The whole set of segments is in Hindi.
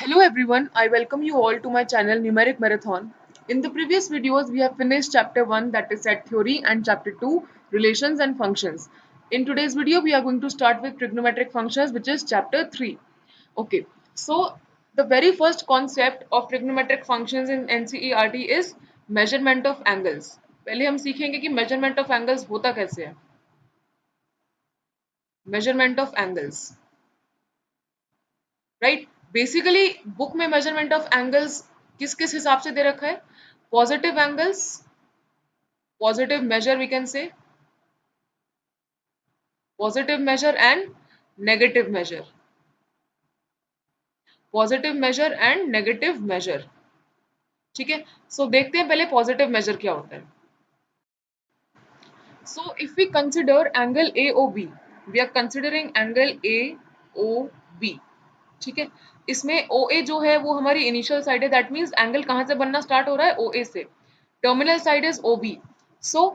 Hello everyone, I welcome you all to my channel Numeric Marathon. In the previous videos, we have finished chapter 1, that is set theory, and chapter 2, relations and functions. In today's video, we are going to start with trigonometric functions, which is chapter 3. Okay, so the very first concept of trigonometric functions in NCERT is measurement of angles. पहले हम सीखेंगे कि measurement of angles होता कैसे है. Measurement of angles. Right basically book में मेजरमेंट ऑफ एंगल्स किस किस हिसाब से दे रखा है positive angles positive measure we can say positive measure and negative measure positive measure and negative measure ठीक है सो देखते हैं पहले पॉजिटिव मेजर क्या होता है so if we consider angle A O B we are considering angle A O B ठीक है इसमें ओ ए जो है वो हमारी इनिशियल साइड है दैट मीन्स एंगल कहां से बनना स्टार्ट हो रहा है ओ ए से terminal side is O B so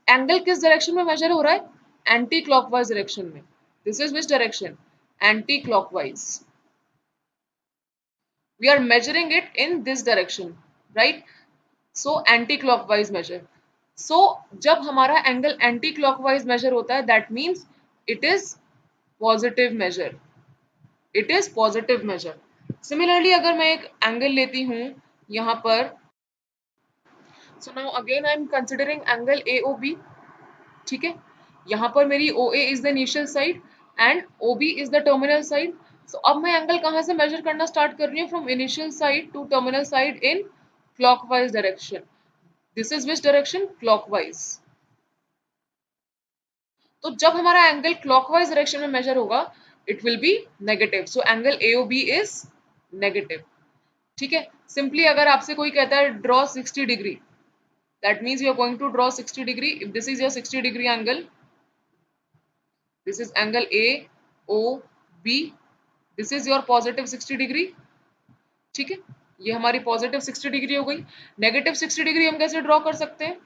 angle किस डायरेक्शन में मेजर हो रहा है एंटी क्लॉकवाइज डायरेक्शन में this is which direction anti clockwise we are measuring it in this direction right so anti clockwise measure so जब हमारा एंगल एंटी क्लॉकवाइज मेजर होता है that means it is positive measure it is positive measure similarly अगर मैं एक एंगल लेती हूं यहां पर so now again I am considering angle A O B ठीक है यहां पर मेरी O A is the initial side and O B is the terminal side so अब मैं एंगल कहां से मेजर करना स्टार्ट कर रही हूँ from initial side to terminal side in clockwise direction this is which direction clockwise तो जब हमारा एंगल क्लॉकवाइज डायरेक्शन में मेजर होगा it will be negative so angle AOB is negative ठीक है सिंपली अगर आपसे कोई कहता है draw 60 degree that means you are going to draw 60 degree if this is your 60 degree angle this is angle AOB this is your positive 60 degree ठीक है ये हमारी पॉजिटिव 60 डिग्री हो गई नेगेटिव 60 डिग्री हम कैसे ड्रॉ कर सकते हैं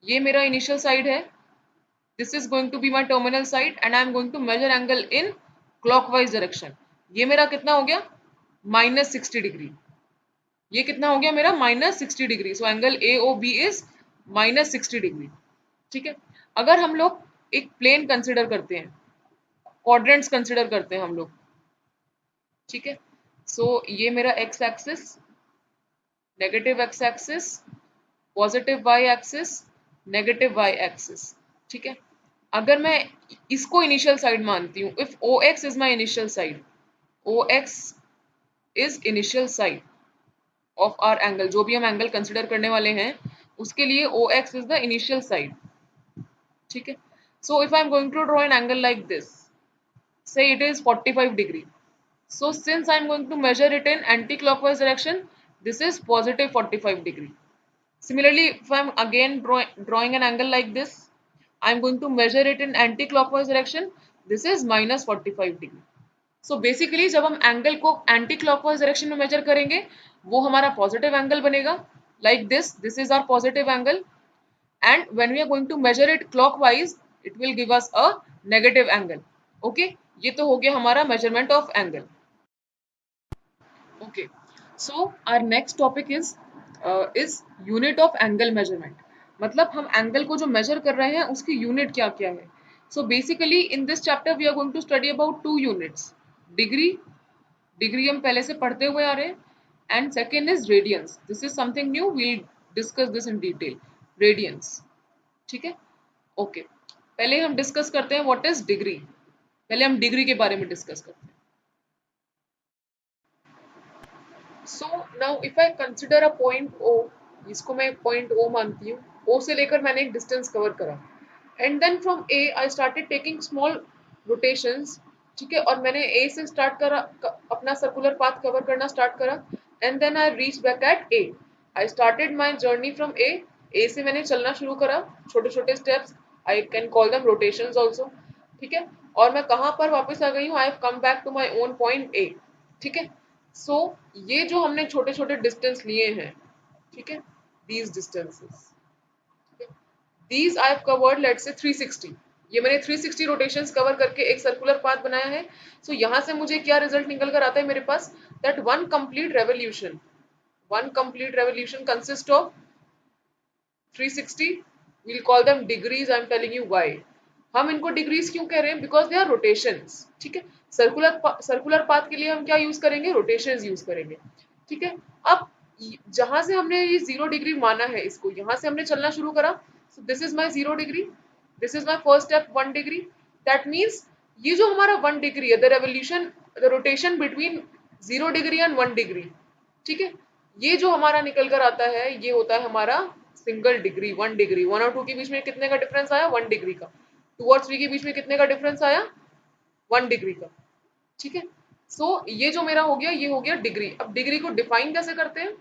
ये मेरा इनिशियल साइड है this is going to be my terminal side and I am going to measure angle in clockwise direction ये मेरा कितना हो गया -60 डिग्री ये कितना हो गया मेरा -60 degree so angle AOB is -60 degree ठीक है अगर हम लोग एक प्लेन कंसिडर करते हैं क्वाड्रेंट्स कंसिडर करते हैं हम लोग ठीक है सो ये मेरा X axis negative X axis positive Y axis negative Y axis ठीक है अगर मैं इसको इनिशियल साइड मानती हूँ if O X is my initial side O X is initial side of our angle जो भी हम एंगल कंसिडर करने वाले हैं उसके लिए O X is the initial side ठीक है so if I am going to draw an angle like this से it is 45 degree so since I am going to measure it in anti-clockwise direction this is positive 45 degree similarly if I am again drawing an angle like this I am going to measure it in anti-clockwise direction this is minus 45 degree so basically जब हम एंगल को anti-clockwise direction में मेजर करेंगे वो हमारा पॉजिटिव एंगल बनेगा like this is our positive angle and when we are going to measure it clockwise it will give us a negative angle okay ये तो हो गया हमारा measurement of angle okay so our next topic is unit of angle measurement मतलब हम एंगल को जो मेजर कर रहे हैं उसकी यूनिट क्या क्या है so basically in this chapter we are going to study about two units degree degree हम पहले से पढ़ते हुए आ रहे हैं and second is radians this is something new we'll discuss this in detail radians ठीक है ओके पहले हम डिस्कस करते हैं व्हाट इज डिग्री पहले हम डिग्री के बारे में डिस्कस करते हैं so now if I consider a point O इसको मैं पॉइंट ओ मानती हूँ ओ से लेकर मैंने एक डिस्टेंस कवर करा and then from A I started taking small rotations ठीक है और मैंने ए से स्टार्ट करा अपना सर्कुलर पाथ कवर करना स्टार्ट करा and then I reach back at A I started my journey from A से मैंने चलना शुरू करा छोटे छोटे steps I can call them rotations also ठीक है और मैं कहाँ पर वापस आ गई हूँ I have come back to my own point A ठीक है सो ये जो हमने छोटे छोटे डिस्टेंस लिए हैं ठीक है these distances these I have covered let's say 360 ये मैंने 360 रोटेशंस कवर करके एक सर्कुलर पाथ बनाया है सो यहाँ से मुझे क्या रिजल्ट निकल कर आता है मेरे पास that one complete revolution consists of 360. we'll call them degrees. I'm telling you why. हम इनको डिग्रीज क्यों कह रहे हैं? Because they are rotations. ठीक है, सर्कुलर पाथ के लिए हम क्या यूज करेंगे? रोटेशंस यूज करेंगे. ठीक है, अब जहां से हमने ये 0 डिग्री माना है, इसको यहां से हमने चलना शुरू करा. सो this is my 0 degree, this is my first step 1 degree. That means ये जो हमारा 1 डिग्री है, the rotation between 0 degree and 1 degree. ठीक है, ये जो हमारा निकल कर आता है, ये होता है हमारा सिंगल डिग्री. 1 डिग्री, 1 और 2 के बीच में कितने का डिफरेंस आया? 1 डिग्री का. 2 और 3 के बीच में कितने का डिफरेंस आया? 1 डिग्री का. ठीक है, सो ये जो मेरा हो गया, ये हो गया डिग्री. अब डिग्री को डिफाइन कैसे करते हैं?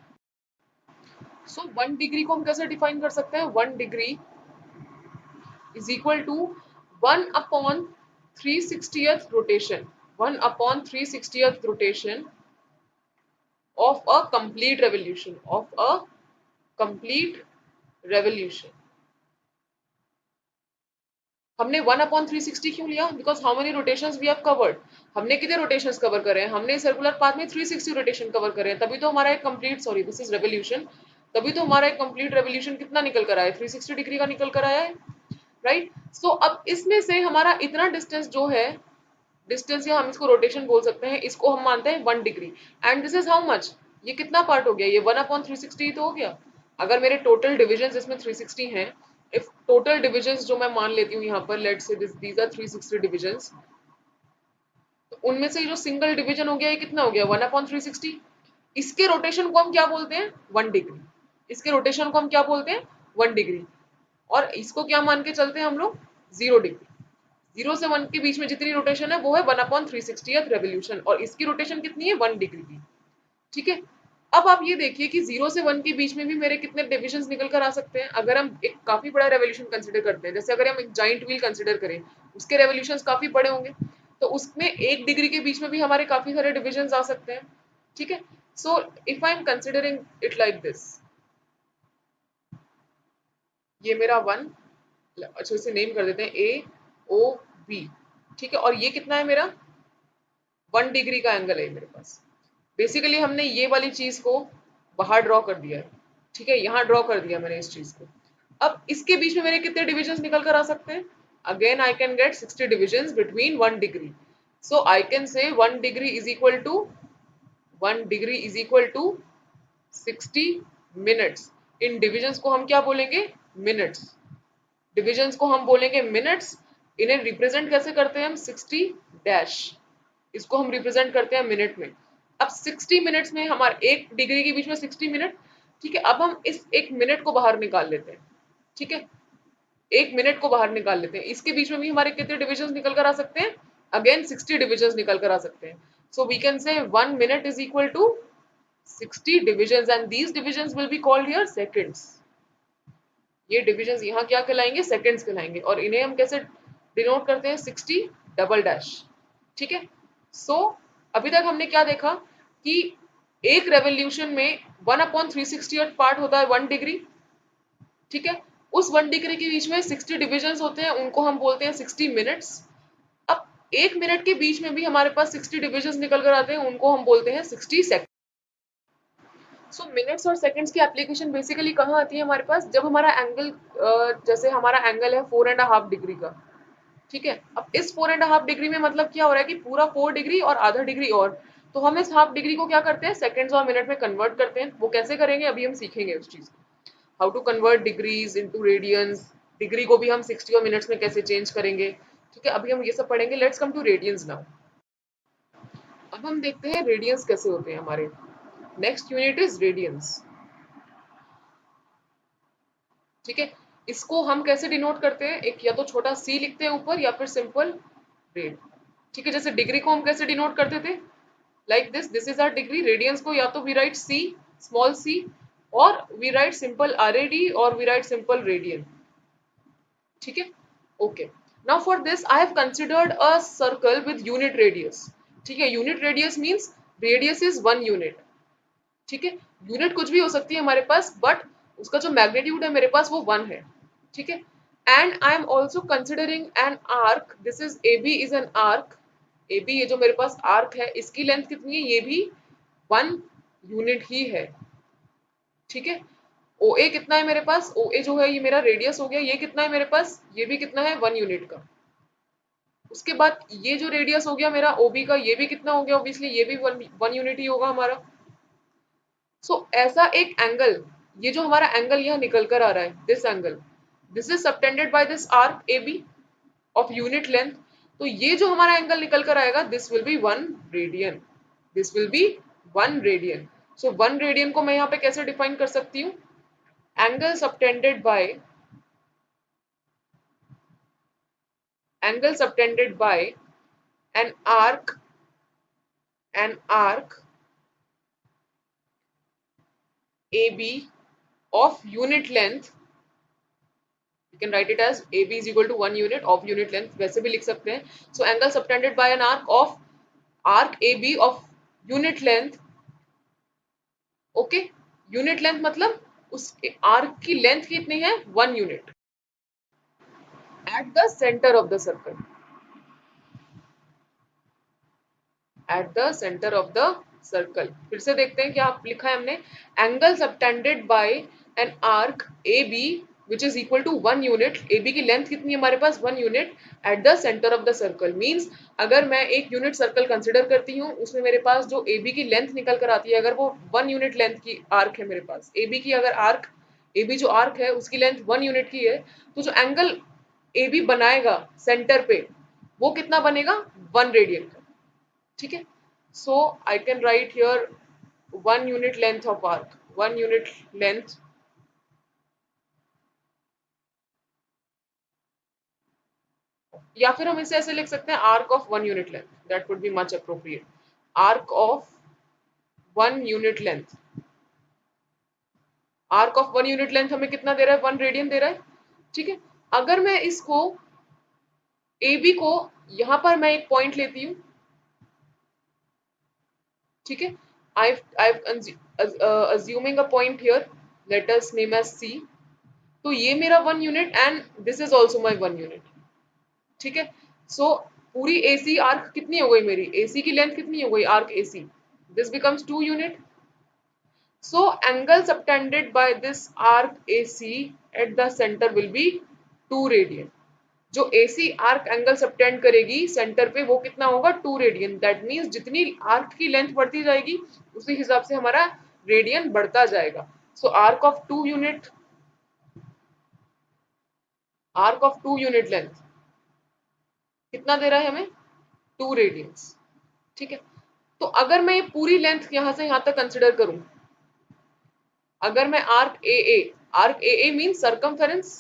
सो 1 डिग्री को हम कैसे डिफाइन कर सकते हैं? 1 degree is equal to 1/360th rotation, 1/360th rotation of a complete revolution, हमने 1/360 क्यों लिया? Because how many rotations we have covered. हमने कितने रोटेशंस कवर करे हैं? हमने सर्कुलर पाथ में 360 रोटेशन कवर करे हैं. तभी तो हमारा एक complete, sorry this is revolution, तभी तो हमारा एक कंप्लीट रेवोल्यूशन कितना निकल कर आया है? 360 डिग्री का निकल कर आया है. राइट. सो अब इसमें से हमारा इतना डिस्टेंस जो है, डिस्टेंस या हम इसको रोटेशन बोल सकते हैं, इसको हम मानते हैं 1 degree. And this is how much? ये कितना पार्ट हो गया? ये 1/360 तो हो गया. अगर मेरे टोटल डिविजन इसमें 360 हैं, इफ टोटल डिविजन्स जो मैं मान लेती हूँ यहाँ पर, let's say these are 360 divisions, तो उनमें से जो सिंगल डिवीजन हो गया, ये कितना हो गया? 1/360. इसके रोटेशन को हम क्या बोलते हैं? 1 डिग्री. इसके रोटेशन को हम क्या बोलते हैं? 1 डिग्री. और इसको क्या मान के चलते हैं हम लोग? 0 डिग्री. 0 से 1 के बीच में जितनी रोटेशन है वो है 1/360th रेवोल्यूशन, और इसकी रोटेशन कितनी है? 1 डिग्री की. ठीक है, अब आप ये देखिए कि 0 से 1 के बीच में भी मेरे कितने डिविजन्स निकल कर आ सकते हैं. अगर हम एक काफी बड़ा रेवोल्यूशन कंसिडर करते हैं, जैसे अगर हम एक जाइंट व्हील कंसिडर करें, उसके रेवोल्यूशंस काफी बड़े होंगे, तो उसमें 1 डिग्री के बीच में भी हमारे काफी सारे डिविजन्स आ सकते हैं. ठीक है, so if I am considering it like this, ये मेरा 1, अच्छा इसे नेम कर देते हैं AOB. ठीक है, और ये कितना है मेरा? 1 डिग्री का एंगल है मेरे पास. बेसिकली हमने ये वाली चीज को बाहर ड्रॉ कर दिया है. ठीक है, यहां ड्रॉ कर दिया मैंने इस चीज को. अब इसके बीच में मेरे कितने डिविजन्स निकल कर आ सकते हैं? Again I can get 60 divisions between 1 degree. So I can say 1 degree is equal to 60 minutes. इन डिविजन्स को हम क्या बोलेंगे? मिनट्स. डिविजन्स को हम बोलेंगे मिनट्स. इन्हें रिप्रेजेंट कैसे करते हैं हम? 60 डैश. इसको हम रिप्रेजेंट करते हैं मिनट में. अब 60 मिनट्स में हमारे 1 डिग्री के बीच में 60 मिनट. ठीक है, अब हम इस 1 मिनट को बाहर निकाल लेते हैं. ठीक है, 1 मिनट को बाहर निकाल लेते हैं. इसके बीच में भी हमारे कितने डिविजन्स निकल कर आ सकते हैं? अगेन 60 डिविजन्स निकल कर आ सकते हैं. सो we can say 1 minute is equal to 60 divisions, and these divisions will be called here seconds. ये डिविजन्स यहाँ क्या कहलाएंगे? सेकंड्स कहलाएंगे. और इन्हें हम कैसे डिनोट करते हैं? 60 डबल डैश. ठीक है, सो अभी तक हमने क्या देखा कि एक रेवोल्यूशन में 1/360th पार्ट होता है 1 डिग्री. ठीक है, उस 1 डिग्री के बीच में 60 डिविजन्स होते हैं, उनको हम बोलते हैं 60 मिनट्स. अब 1 मिनट के बीच में भी हमारे पास 60 डिविजन्स निकल कर आते हैं, उनको हम बोलते हैं 60 सेकंड. सो मिनट्स और सेकंड्स की एप्लीकेशन बेसिकली कहाँ आती है हमारे पास? जब हमारा एंगल, जैसे हमारा एंगल है 4.5 डिग्री का. ठीक है, अब इस 4.5 डिग्री में मतलब क्या हो रहा है कि पूरा 4 डिग्री और आधा डिग्री और, तो हम इस हाफ डिग्री को क्या करते हैं? सेकंड्स और मिनट में कन्वर्ट करते हैं. वो कैसे करेंगे अभी हम सीखेंगे उस चीज को. How to convert degrees into radians. Degree को भी हम 60 और मिनट्स में कैसे चेंज करेंगे. ठीक है, अभी हम ये सब पढ़ेंगे. Let's come to radians now. अब हम देखते हैं रेडियंस कैसे होते हैं हमारे. Next unit is radians. ठीक है, इसको हम कैसे डिनोट करते हैं? एक या तो छोटा सी लिखते हैं ऊपर, या फिर सिंपल रेड. ठीक है, जैसे डिग्री को हम कैसे डिनोट करते थे? Like this is our degree. Radians को या तो we write C, small C, और वी राइट सिंपल RAD, और वी राइट सिंपल रेडियन. ठीक है, okay. Now for this I have considered a circle with unit radius. ठीक है, unit radius means radius is 1 unit. ठीक है, यूनिट कुछ भी हो सकती है हमारे पास, बट उसका जो मैग्नीट्यूड है मेरे पास वो 1 है. ठीक है, and I am also considering an arc. This is AB is an arc. AB, ये जो मेरे पास आर्क है, इसकी लेंथ कितनी है? ये भी 1 यूनिट ही है, ठीक है। ओ ए कितना है मेरे पास, ओ ए जो है ये मेरा रेडियस हो गया, ये कितना है मेरे पास, ये भी कितना है 1 यूनिट का। उसके बाद ये जो रेडियस हो गया मेरा ओबी का, ये भी कितना हो गया, ऑब्वियसली ये भी 1 यूनिट ही होगा हमारा। सो ऐसा एक एंगल, ये जो हमारा एंगल यहाँ निकल कर आ रहा है, this angle, this is subtended by this arc A B of unit length. तो ये जो हमारा एंगल निकल कर आएगा, this will be 1 radian, this will be 1 radian. So 1 radian को मैं यहाँ पे कैसे डिफाइन कर सकती हूँ, angle subtended by, angle subtended by an arc, an arc AB of unit length, you can write it as AB is equal to 1 unit of unit length, वैसे भी लिख सकते हैं। So angle subtended by an arc of arc AB of unit length, okay, unit length मतलब उस arc की length कितनी है, 1 unit, at the center of the circle, at the center of the circle। फिर से देखते हैं क्या लिखा है हमने, angle subtended by an arc A B which is equal to 1 unit, A B की लेंथ कितनी है हमारे पास, 1 unit, at the centre of the circle. Means अगर मैं एक यूनिट सर्कल कंसिडर करती हूँ, उसमें मेरे पास जो ए बी की लेंथ निकल कर आती है, अगर वो 1 यूनिट लेंथ की आर्क है मेरे पास, ए बी की अगर आर्क, ए बी जो आर्क है उसकी लेंथ 1 यूनिट की है, तो जो एंगल ए बी बनाएगा सेंटर पे, वो कितना बनेगा, 1 रेडियन का, ठीक है। So I can write here 1 unit length of arc, 1 unit length, या फिर हम इसे ऐसे लिख सकते हैं arc of 1 unit length, that would be much appropriate. Arc of 1 unit length, arc of 1 unit length हमें कितना दे रहा है, 1 रेडियन दे रहा है, ठीक है। अगर मैं इसको ए बी को यहां पर मैं एक पॉइंट लेती हूं, ठीक है, assuming a point here, let us name as C, तो ये मेरा 1 unit and this is also my 1 unit, ठीक है। सो पूरी AC आर्क कितनी हो गई मेरी, AC की लेंथ कितनी हो गई arc AC, this becomes 2 unit. So angle subtended by this arc AC at the centre will be 2 radian. जो AC आर्क एंगल सबटेंड करेगी सेंटर पे, वो कितना होगा, 2 रेडियन। दैट मीन्स जितनी आर्क की लेंथ बढ़ती जाएगी, उसी हिसाब से हमारा रेडियन बढ़ता जाएगा। So arc of 2 unit, arc of 2 unit length कितना दे रहा है हमें, 2 रेडियंस, ठीक है। तो अगर मैं ये पूरी लेंथ यहां से यहां तक कंसिडर करूं, अगर मैं arc A, arc A means circumference,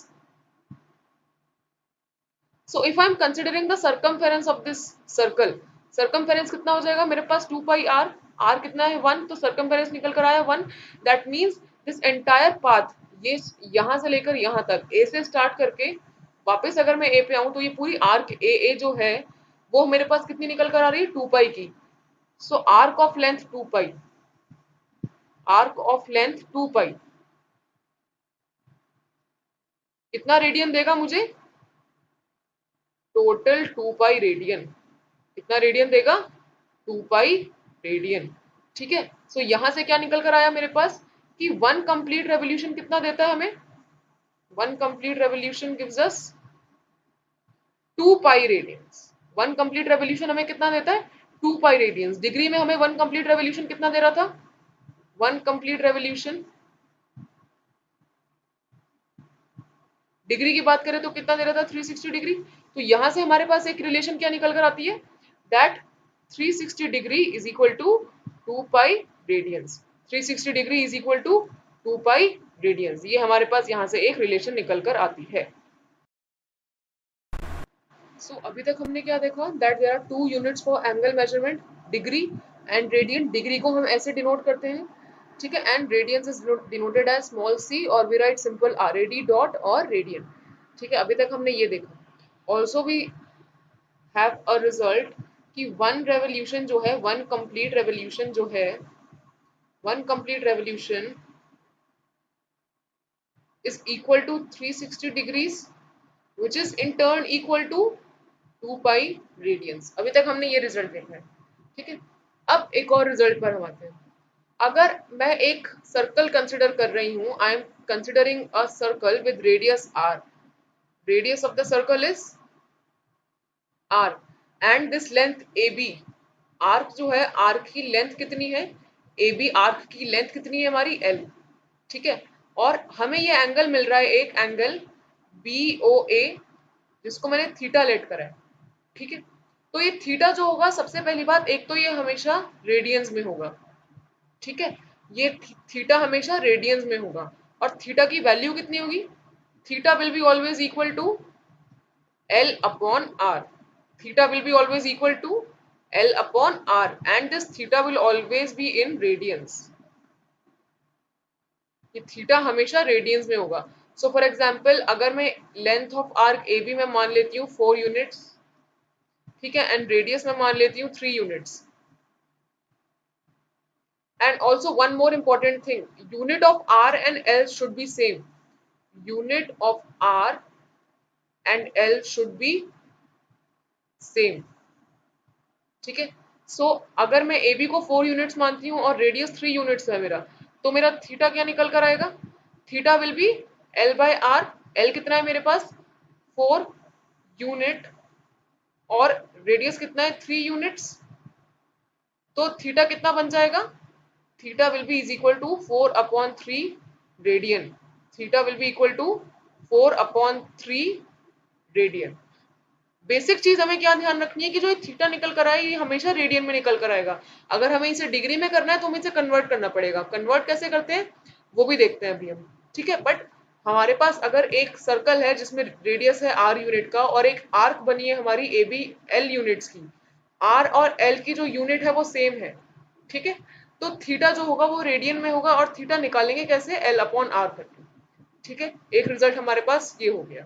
so if I am considering the circumference of this circle, circumference कितना हो जाएगा मेरे पास, 2 पाई आर, आर कितना है 1, तो सर्कमफेरेंस निकल कर आया 1। That means this entire path, ये यहां से लेकर यहां तक, ए से स्टार्ट करके वापस अगर मैं ए पे आऊं, तो ये पूरी आर्क ए जो है वो मेरे पास कितनी निकल कर आ रही है, 2 पाई की। So arc of length 2 pi, arc of length 2 pi कितना रेडियन देगा मुझे, टोटल 2 पाई रेडियन, कितना रेडियन देगा, 2 पाई रेडियन, ठीक है। सो यहां से क्या निकल कर आया मेरे पास कि 1 कंप्लीट रेवोल्यूशन कितना देता है हमें, 1 complete revolution gives us 2 pi radiance. 1 complete revolution हमें कितना देता है, 2 पाई रेडियंस। डिग्री में हमें 1 कंप्लीट रेवोल्यूशन कितना दे रहा था, 1 कंप्लीट रेवोल्यूशन, डिग्री की बात करें तो कितना दे रहा था, 360 डिग्री। तो यहां से हमारे पास एक रिलेशन क्या निकल कर आती है, that 360 degree is equal to 2 pi radians, 360 degree is equal to 2 pi radians. ये हमारे पास यहां से एक रिलेशन निकल कर आती है। सो अभी तक हमने क्या देखा, that there are 2 units for angle measurement, degree and radian. Degree को हम ऐसे डिनोट करते हैं, ठीक है, and radians is denoted as small c, और we write simple RAD dot और रेडियन, ठीक है। अभी तक हमने ये देखा। Also we have a result कि 1 रेवोल्यूशन जो है, 1 कंप्लीट रेवोल्यूशन जो है, 1 complete revolution is equal to 360 degrees which is in turn equal to 2 pi radiance. अभी तक हमने ये रिजल्ट देखा है, ठीक है। अब एक और रिजल्ट पर हम आते हैं। अगर मैं एक सर्कल कंसिडर कर रही हूं, I am considering a circle with radius R, radius of the circle is R and this length A B, arc जो है आर्क की लेंथ कितनी है, ए बी आर्क की लेंथ कितनी है हमारी एल, ठीक है। और हमें ये एंगल मिल रहा है, एक एंगल बी ओ ए, जिसको मैंने थीटा लेट करा है, ठीक है। तो ये थीटा जो होगा, सबसे पहली बात, एक तो ये हमेशा रेडियंस में होगा, ठीक है। ये थीटा हमेशा रेडियंस में होगा, और थीटा की वैल्यू कितनी होगी, theta will be always equal to L upon R. Theta will be always equal to L upon R, and this theta will always be in radians. ये थीटा हमेशा रेडियंस में होगा। सो फॉर एग्जाम्पल, अगर मैं length of arc A B में मान लेती हूँ 4 यूनिट्स, ठीक है, एंड रेडियस में मान लेती हूँ 3 units. And also one more important thing, unit of R and L should be same, unit of R and L should be same, ठीक है। सो अगर मैं ए बी को 4 यूनिट्स मानती हूँ और रेडियस 3 यूनिट्स है मेरा, तो मेरा थीटा क्या निकल कर आएगा, theta will be L by R, L कितना है मेरे पास 4 यूनिट, और रेडियस कितना है 3 यूनिट्स, तो थीटा कितना बन जाएगा, theta will be is equal to 4 upon 3 radian, theta will be equal to 4 upon 3 radian. Basic चीज हमें क्या ध्यान रखनी है कि जो ये थीटा निकल कर आए, ये हमेशा रेडियन में निकल कर आएगा। अगर हमें इसे डिग्री में करना है तो हमें इसे कन्वर्ट करना पड़ेगा, कन्वर्ट कैसे करते हैं वो भी देखते हैं अभी हम, ठीक है। बट हमारे पास अगर एक सर्कल है जिसमें रेडियस है आर यूनिट का, और एक आर्क बनी है हमारी ए बी एल यूनिट्स की, आर और एल की जो यूनिट है वो सेम है, ठीक है। तो थीटा जो होगा वो रेडियन में होगा, और थीटा निकालेंगे कैसे, एल अपॉन आर करके, ठीक है। एक रिजल्ट हमारे पास ये हो गया।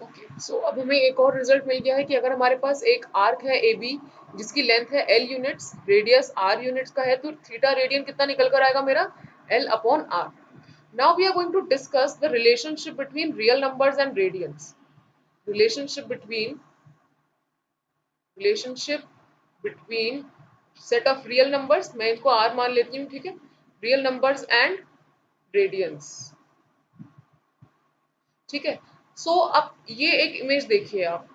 ओके, सो अब हमें एक और रिजल्ट मिल गया है कि अगर हमारे पास एक आर्क है ए बी, जिसकी लेंथ है L units, radius R units का है, तो थीटा रेडियन कितना निकल कर आएगा मेरा, L upon R. Now we are going to discuss the relationship between real numbers and radians, relationship between relationship between set of real numbers, मैं इनको आर मान लेती हूँ, ठीक है, रियल नंबर्स एंड रेडियंस, ठीक है। सो अब ये एक इमेज देखिए आप,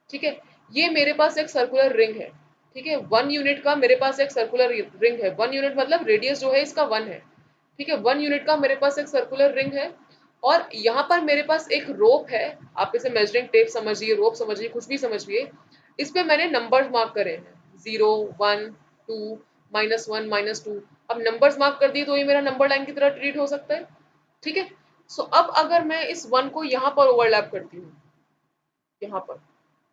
ठीक है, ये मेरे पास एक सर्कुलर रिंग है, ठीक है, 1 यूनिट का मेरे पास एक सर्कुलर रिंग है, 1 यूनिट मतलब रेडियस जो है इसका 1 है, ठीक है, 1 यूनिट का मेरे पास एक सर्कुलर रिंग है, और यहाँ पर मेरे पास एक रोप है, आप इसे मेजरिंग टेप समझिए, रोप समझिए, कुछ भी समझिए, इस पे मैंने नंबर्स मार्क करे हैं, 0 1 2 -1 -2। अब नंबर्स मार्क कर दिए तो ये मेरा नंबर लाइन की तरह ट्रीट हो सकता है, ठीक है। सो अब अगर मैं इस 1 को यहाँ पर ओवरलैप करती हूँ, यहाँ पर,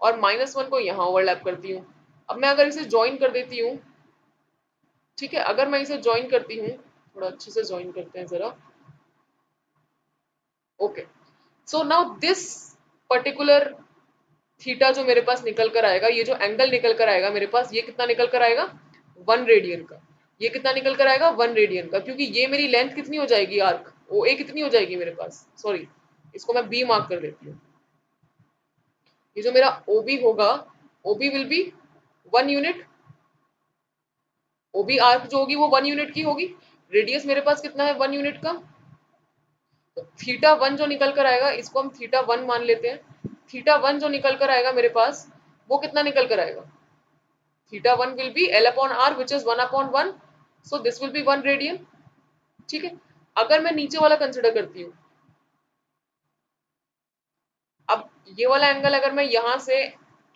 और -1 को यहाँ ओवरलैप करती हूँ, अब मैं अगर इसे ज्वाइन कर देती हूँ, ठीक है, अगर मैं इसे ज्वाइन करती हूँ, थोड़ा अच्छे से ज्वाइन करते हैं जरा, okay. So now this particular theta जो मेरे पास निकल कर आएगा, ये जो एंगल निकल कर आएगा मेरे पास, ये कितना निकल कर आएगा, 1 रेडियन का, ये कितना निकल कर आएगा 1 रेडियन का, क्योंकि ये मेरी लेंथ कितनी हो जाएगी, आर्क ओ ए कितनी हो जाएगी मेरे पास, सॉरी इसको मैं बी मार्क कर देती हूँ, ये जो मेरा OB होगा, OB will be 1 unit, OB arc जो होगी वो 1 यूनिट की होगी, रेडियस मेरे पास कितना है 1 यूनिट का, तो थीटा 1 जो निकल कर आएगा, इसको हम थीटा 1 मान लेते हैं, थीटा 1 जो निकल कर आएगा मेरे पास, वो कितना निकल कर आएगा, theta 1 will be L upon R which is 1 upon 1, so this will be 1 radian, ठीक है। अगर मैं नीचे वाला कंसिडर करती हूँ, अब ये वाला एंगल अगर मैं यहाँ से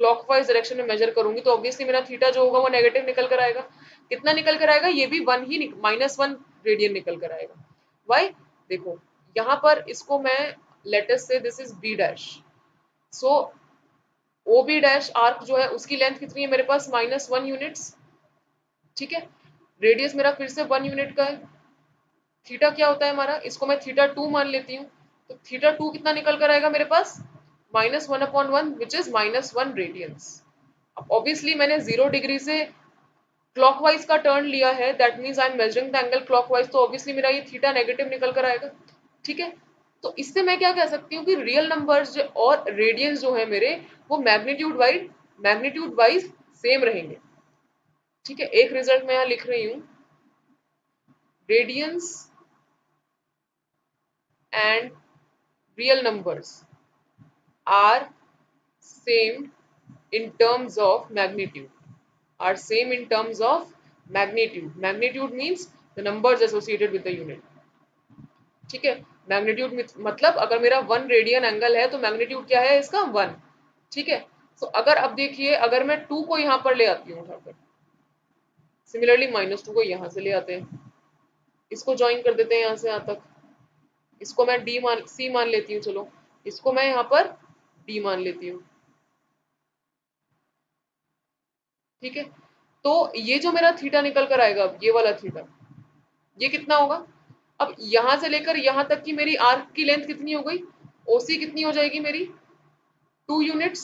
क्लॉकवाइज डायरेक्शन में मेजर करूंगी, तो ऑब्वियसली मेरा थीटा जो होगा वो नेगेटिव निकल कर आएगा, कितना निकल कर आएगा, ये भी 1 ही -1 रेडियन निकल कर आएगा। वाई, देखो यहाँ पर इसको मैं let's say this is B dash, so O B dash arc जो है उसकी लेंथ कितनी है मेरे पास -1 यूनिट्स, ठीक है, रेडियस मेरा फिर से 1 यूनिट का है, थीटा क्या होता है हमारा, इसको मैं थीटा 2 मान लेती हूँ, तो थीटा 2 कितना निकल कर आएगा मेरे पास, -1 अपॉन 1 विच इज -1 रेडियंस। अब ऑब्वियसली मैंने 0 डिग्री से क्लॉकवाइज का टर्न लिया है, that means I am measuring the angle clockwise, तो ऑब्वियसली मेरा ये थीटा नेगेटिव निकल कर आएगा, ठीक है। तो इससे मैं क्या कह सकती हूँ कि रियल नंबर्स और रेडियंस जो है मेरे, वो मैग्नीट्यूड वाइज सेम रहेंगे, ठीक है। एक रिजल्ट मैं यहाँ लिख रही हूँ, radians and real numbers are same in terms of magnitude. Are same in terms of magnitude. Magnitude means the numbers associated with the unit. ठीक है, मैग्नीट्यूड मतलब अगर मेरा 1 रेडियन एंगल है तो मैग्नीट्यूड क्या है इसका 1. ठीक है, तो अगर अब देखिए अगर मैं 2 को यहां पर ले आती हूं उठाकर, सिमिलरली -2 को यहां से ले आते हैं, इसको ज्वाइन कर देते हैं यहां से यहां तक, इसको मैं सी मान लेती हूँ, चलो इसको मैं यहां पर डी मान लेती हूँ. ठीक है, तो ये जो मेरा थीटा निकल कर आएगा, ये वाला थीटा, ये कितना होगा? अब यहां से लेकर यहां तक की मेरी आर्क की लेंथ कितनी हो गई? ओसी कितनी हो जाएगी मेरी? 2 यूनिट्स.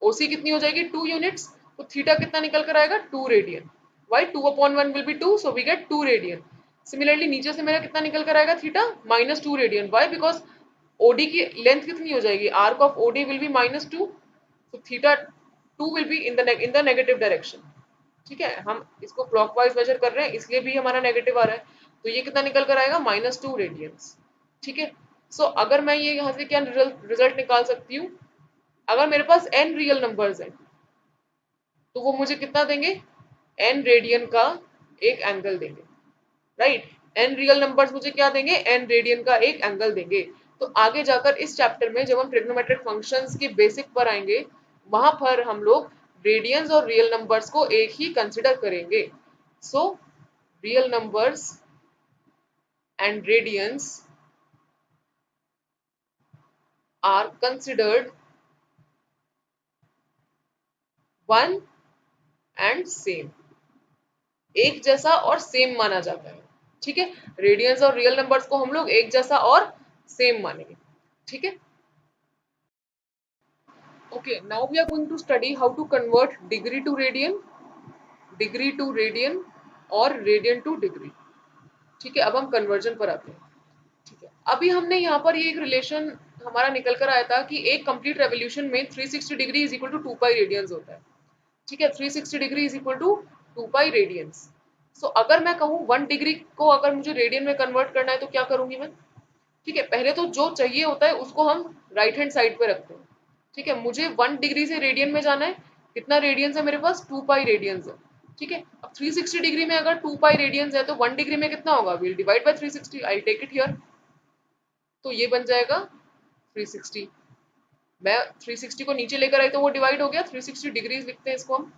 ओसी कितनी हो जाएगी? 2 यूनिट्स. तो थीटा कितना निकल कर आएगा? 2 radian. Why 2/1 will be 2, so we get 2 radian. Similarly नीचे से मेरा कितना निकल कर आएगा? Theta -2 radian. Why? Because OD की लेंथ कितनी हो जाएगी? Arc of OD will be -2, so theta 2 will be in the negative direction. ठीक है, हम इसको क्लॉकवाइज मेजर कर रहे हैं इसलिए भी हमारा नेगेटिव आ रहा है. तो ये कितना निकल कर आएगा? -2 रेडियंस. ठीक है, सो अगर मैं ये यहां से क्या रिजल्ट निकाल सकती हूँ? अगर मेरे पास n रियल नंबर्स हैं तो वो मुझे कितना देंगे? n रेडियन का एक एंगल देंगे. राइट, n रियल नंबर्स मुझे क्या देंगे? n रेडियन का एक एंगल देंगे. तो आगे जाकर इस चैप्टर में जब हम ट्रिग्नोमेट्रिक फंक्शंस के बेसिक पर आएंगे, वहां पर हम लोग रेडियंस और रियल नंबर्स को एक ही कंसिडर करेंगे. So real numbers and radians are considered one and same. एक जैसा और सेम माना जाता है. ठीक है, रेडियंस और रियल नंबर्स को हम लोग एक जैसा और सेम मानेंगे. ठीक है, okay, now we are going to study how to convert degree to radian और रेडियन टू डिग्री. ठीक है, अब हम कन्वर्जन पर आते हैं. ठीक है, अभी हमने यहाँ पर ये एक रिलेशन हमारा निकल कर आया था कि एक कंप्लीट रेवोल्यूशन में 360 degree is equal to 2 pi radians होता है. ठीक है, 360 degree is equal to 2 pi radians. So अगर मैं कहूँ 1 डिग्री को अगर मुझे रेडियन में कन्वर्ट करना है तो क्या करूंगी मैं? ठीक है, पहले तो जो चाहिए होता है उसको हम राइट हैंड साइड पे रखते हैं. ठीक है, मुझे 1 डिग्री से रेडियन में जाना है. कितना रेडियंस है मेरे पास? 2 पाई रेडियंस है. ठीक है, अब 360 डिग्री में अगर 2 पाई रेडियंस है तो 1 डिग्री में कितना होगा? Will divide by 360. I take it here. तो ये बन जाएगा 360. मैं 360 को नीचे लेकर आई तो वो डिवाइड हो गया. 360 डिग्रीज लिखते हैं इसको हम.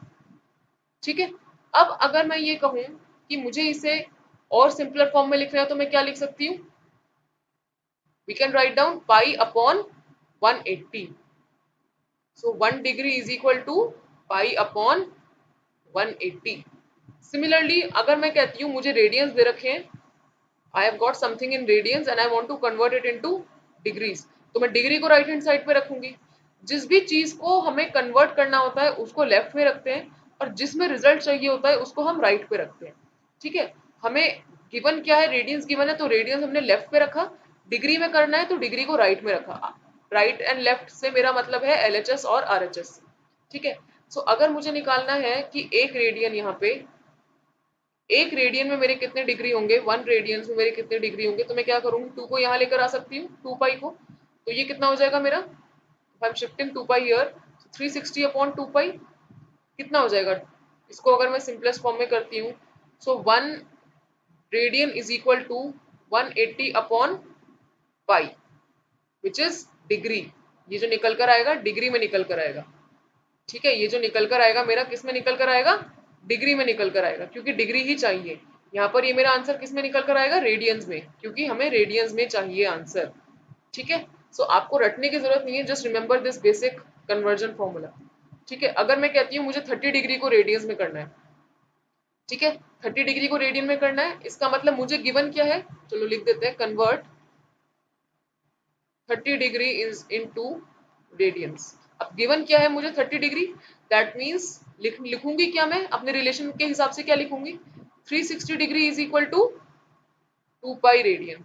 ठीक है, अब अगर मैं ये कहूं कि मुझे इसे और सिंपलर फॉर्म में लिखना है तो मैं क्या लिख सकती हूँ? We can write down pi upon 180. So 1 degree is equal to pi upon 180. Similarly अगर मैं कहती हूँ मुझे रेडियंस दे रखे हैं, I have got something in radians and I want to convert it into degrees, तो मैं डिग्री को राइट हैंड साइड पे रखूंगी. जिस भी चीज को हमें कन्वर्ट करना होता है उसको लेफ्ट में रखते हैं और जिसमें रिजल्ट चाहिए होता है उसको हम राइट पे रखते हैं. ठीक है, हमें गिवन क्या है? रेडियंस गिवन है तो रेडियंस हमने लेफ्ट पे रखा. डिग्री में करना है तो डिग्री को राइट में रखा. राइट एंड लेफ्ट से मेरा मतलब है LHS और RHS. ठीक है, सो अगर मुझे निकालना है कि एक रेडियन यहाँ पे, एक रेडियन में मेरे कितने डिग्री होंगे, 1 रेडियन में मेरे कितने डिग्री होंगे, तो मैं क्या करूंगी? 2 को यहाँ लेकर आ सकती हूँ, 2 पाई को. तो ये कितना हो जाएगा मेरा? I am shifting 2 pi here, 360 upon 2 pi कितना हो जाएगा? इसको अगर मैं सिंपलेस्ट फॉर्म में करती हूँ, so 1 radian is equal to 180 upon pi which is degree. ये जो निकल कर आएगा डिग्री में निकल कर आएगा. ठीक है, ये जो निकल कर आएगा मेरा किस में निकल कर आएगा? डिग्री में निकल कर आएगा, क्योंकि डिग्री ही चाहिए. यहाँ पर ये मेरा आंसर किस में निकल कर आएगा? रेडियंस में, क्योंकि हमें रेडियंस में चाहिए आंसर. ठीक है, सो आपको रटने की जरूरत नहीं है, just remember this basic conversion formula. ठीक है, अगर मैं कहती हूँ मुझे 30 डिग्री को रेडियंस में करना है, ठीक है, 30 डिग्री को रेडियन में करना है, इसका मतलब मुझे गिवन क्या है? चलो लिख देते हैं, convert 30 degree is into radiance. अब गिवन क्या है मुझे? 30 डिग्री. दैट मीन्स लिखूंगी क्या मैं? अपने रिलेशन के हिसाब से क्या लिखूंगी? 360 degree is equal to 2 pi radian.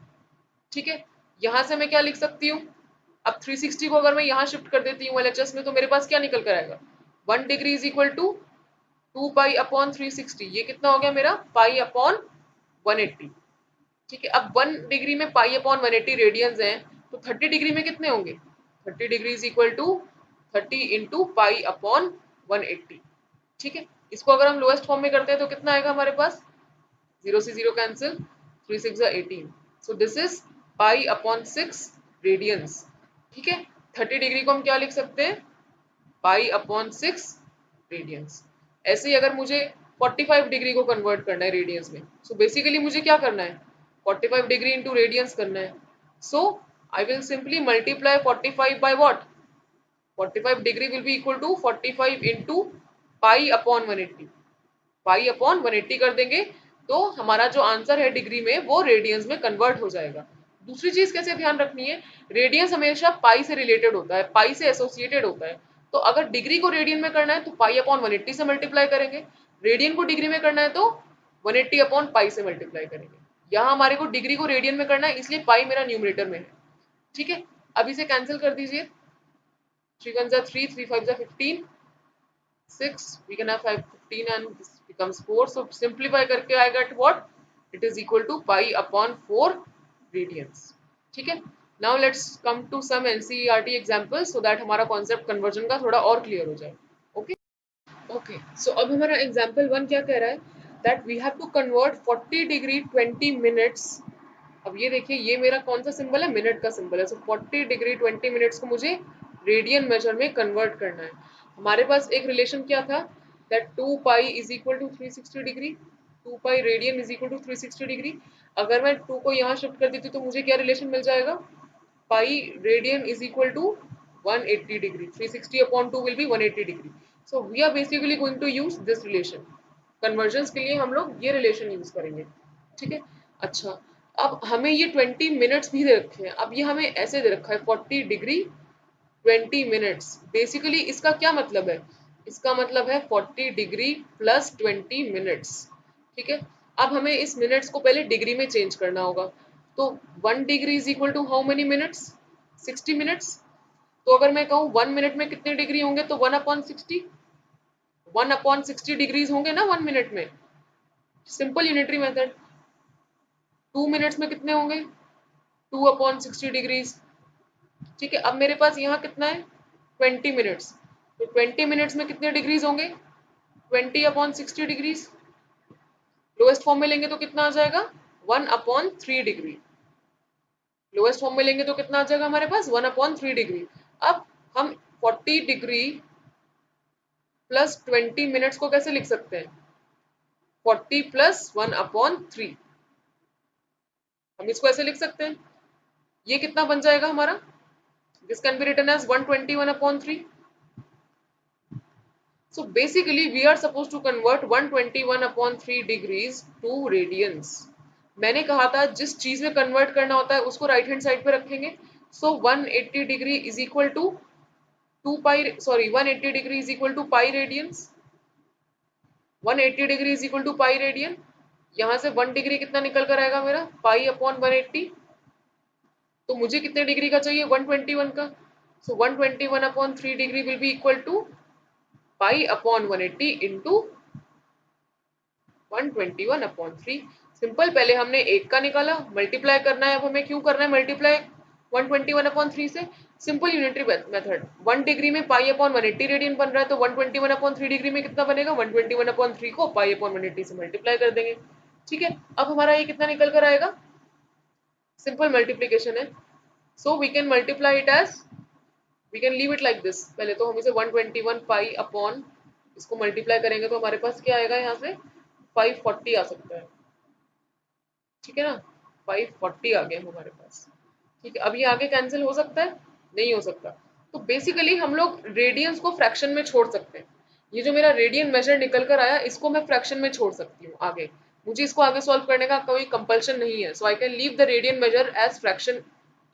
ठीक है, यहां से मैं क्या लिख सकती हूँ? अब 360 को अगर मैं यहाँ शिफ्ट कर देती हूँ LHS में तो मेरे पास क्या निकल कर आएगा? 1 degree is equal to 2 pi upon 360. ये कितना हो गया मेरा? Pi upon 180। ठीक है, अब 1 डिग्री में पाई अपॉन 180 रेडियंस हैं, तो 30 डिग्री में कितने होंगे? 30 degree is equal to 30 into pi upon 180। ठीक है, इसको अगर हम लोएस्ट फॉर्म में करते हैं तो कितना आएगा हमारे पास? 0 से 0 cancel, 3 6 18। So this is pi upon 6 radians. ठीक है, 30 डिग्री को हम क्या लिख सकते हैं? Pi upon 6 radians. ऐसे ही अगर मुझे 45 डिग्री को कन्वर्ट करना है रेडियंस में, सो बेसिकली मुझे क्या करना है? 45 डिग्री इंटू रेडियंस करना है। So I will simply multiply 45 by what? 45 degree will be equal to 45 into pi upon 180। Pi upon 180 कर देंगे तो हमारा जो आंसर है डिग्री में वो रेडियंस में कन्वर्ट हो जाएगा। दूसरी चीज कैसे ध्यान रखनी है, रेडियंस हमेशा पाई से रिलेटेड होता है, पाई से एसोसिएटेड होता है। तो अगर डिग्री को रेडियन में करना है तो पाई अपॉन 180 से मल्टीप्लाई करेंगे, रेडियन को डिग्री में करना है तो 180 अपॉन पाई से मल्टीप्लाई करेंगे। यहाँ हमारे को डिग्री को रेडियन में करना है, इसलिए पाई मेरा न्यूमरेटर में है। ठीक है, अब इसे कैंसिल कर दीजिए। 3 1 3, 3 5 15, 6, we can have 5 15 and this becomes 4, so simplify करके आएगा at what? It is equal to pi upon 4 radians. ठीक है, now let's come to some NCERT examples so that हमारा concept conversion का थोड़ा और clear हो जाए। okay okay, so अब हमारा example 1 क्या कह रहा है? that we have to convert 40 degree 20 minutes। अब ये देखिए, ये मेरा कौन सा सिंबल है? मिनट का सिंबल है। सो 40 डिग्री 20 मिनट्स को मुझे रेडियन मेजर में कन्वर्ट करना है। हमारे पास एक रिलेशन क्या था? That 2 pi is equal to 360 degree, 2 pi radian is equal to 360 degree. अगर मैं 2 को यहाँ शिफ्ट कर देती तो मुझे क्या रिलेशन मिल जाएगा? Pi radian is equal to 180 degree, 360 upon 2 will be 180 degree. So we are basically going to use this relation. Conversion के लिए हम लोग ये रिलेशन यूज करेंगे। ठीक है, अच्छा, अब हमें ये 20 मिनट्स भी दे रखे हैं। अब ये हमें ऐसे दे रखा है 40 डिग्री 20 मिनट्स। बेसिकली इसका क्या मतलब है? इसका मतलब है 40 डिग्री प्लस 20 मिनट्स। ठीक है, अब हमें इस मिनट्स को पहले डिग्री में चेंज करना होगा। तो 1 degree is equal to how many minutes? 60 minutes. तो अगर मैं कहूँ 1 मिनट में कितने डिग्री होंगे तो 1 अपॉन 60, 1 अपॉन 60 डिग्रीज होंगे ना 1 मिनट में। Simple unitary method. 2 मिनट्स में कितने होंगे? 2 अपॉन 60 डिग्रीज। ठीक है, अब मेरे पास यहाँ कितना है? 20 मिनट्स। तो 20 मिनट्स में कितने डिग्रीज होंगे? 20 अपॉन 60 डिग्रीज। लोएस्ट फॉर्म में लेंगे तो कितना आ जाएगा? 1 अपॉन 3 डिग्री। लोएस्ट फॉर्म में लेंगे तो कितना आ जाएगा हमारे पास? 1 अपॉन 3 डिग्री। अब हम 40 डिग्री प्लस 20 मिनट्स को कैसे लिख सकते हैं? 40 प्लस 1 अपॉन 3। हम इसको ऐसे लिख सकते हैं। ये कितना बन जाएगा हमारा? This can be written as 121 upon 3. So basically we are supposed to convert 121 upon 3 degrees to radians. मैंने कहा था जिस चीज में कन्वर्ट करना होता है उसको राइट हैंड साइड पे रखेंगे। So 180 degree is equal to 180 degree is equal to pi radians. 180 degree is equal to pi radian. यहाँ से 1 डिग्री कितना निकल कर आएगा मेरा? Pi upon 180। तो मुझे कितने डिग्री का चाहिए? 121 का। So 121 upon 3 degree will be equal to pi upon 180 into 121 upon 3। Simple, पहले हमने एक का निकाला, मल्टीप्लाई करना है। अब हमें क्यों करना है मल्टीप्लाई 121 अपॉन 3 से? Simple unitary method. 1 डिग्री में पाई अपॉन 180 रेडियन बन रहा है, तो 121 अपॉन 3 डिग्री में कितना बनेगा? 121 अपॉन 3 को पाई अपॉन 180 से मल्टीप्लाई कर देंगे। ठीक है, अब हमारा ये कितना निकल कर आएगा? सिंपल मल्टीप्लीकेशन है। So we can multiply it as, we can leave it like this. पहले तो हम इसे 121 पाई अपॉन, इसको मल्टीप्लाई करेंगे तो हमारे पास क्या आएगा? यहाँ से 540 आ सकता है। ठीक है ना, 540 आ गए हमारे पास। ठीक है, अब ये आगे कैंसिल हो सकता है? नहीं हो सकता। तो बेसिकली हम लोग रेडियंस को फ्रैक्शन में छोड़ सकते हैं। ये जो मेरा रेडियन मेजर निकल कर आया, इसको मैं फ्रैक्शन में छोड़ सकती हूँ आगे। मुझे इसको आगे सॉल्व करने का कोई कंपल्शन नहीं है। So I can leave the radian measure as fraction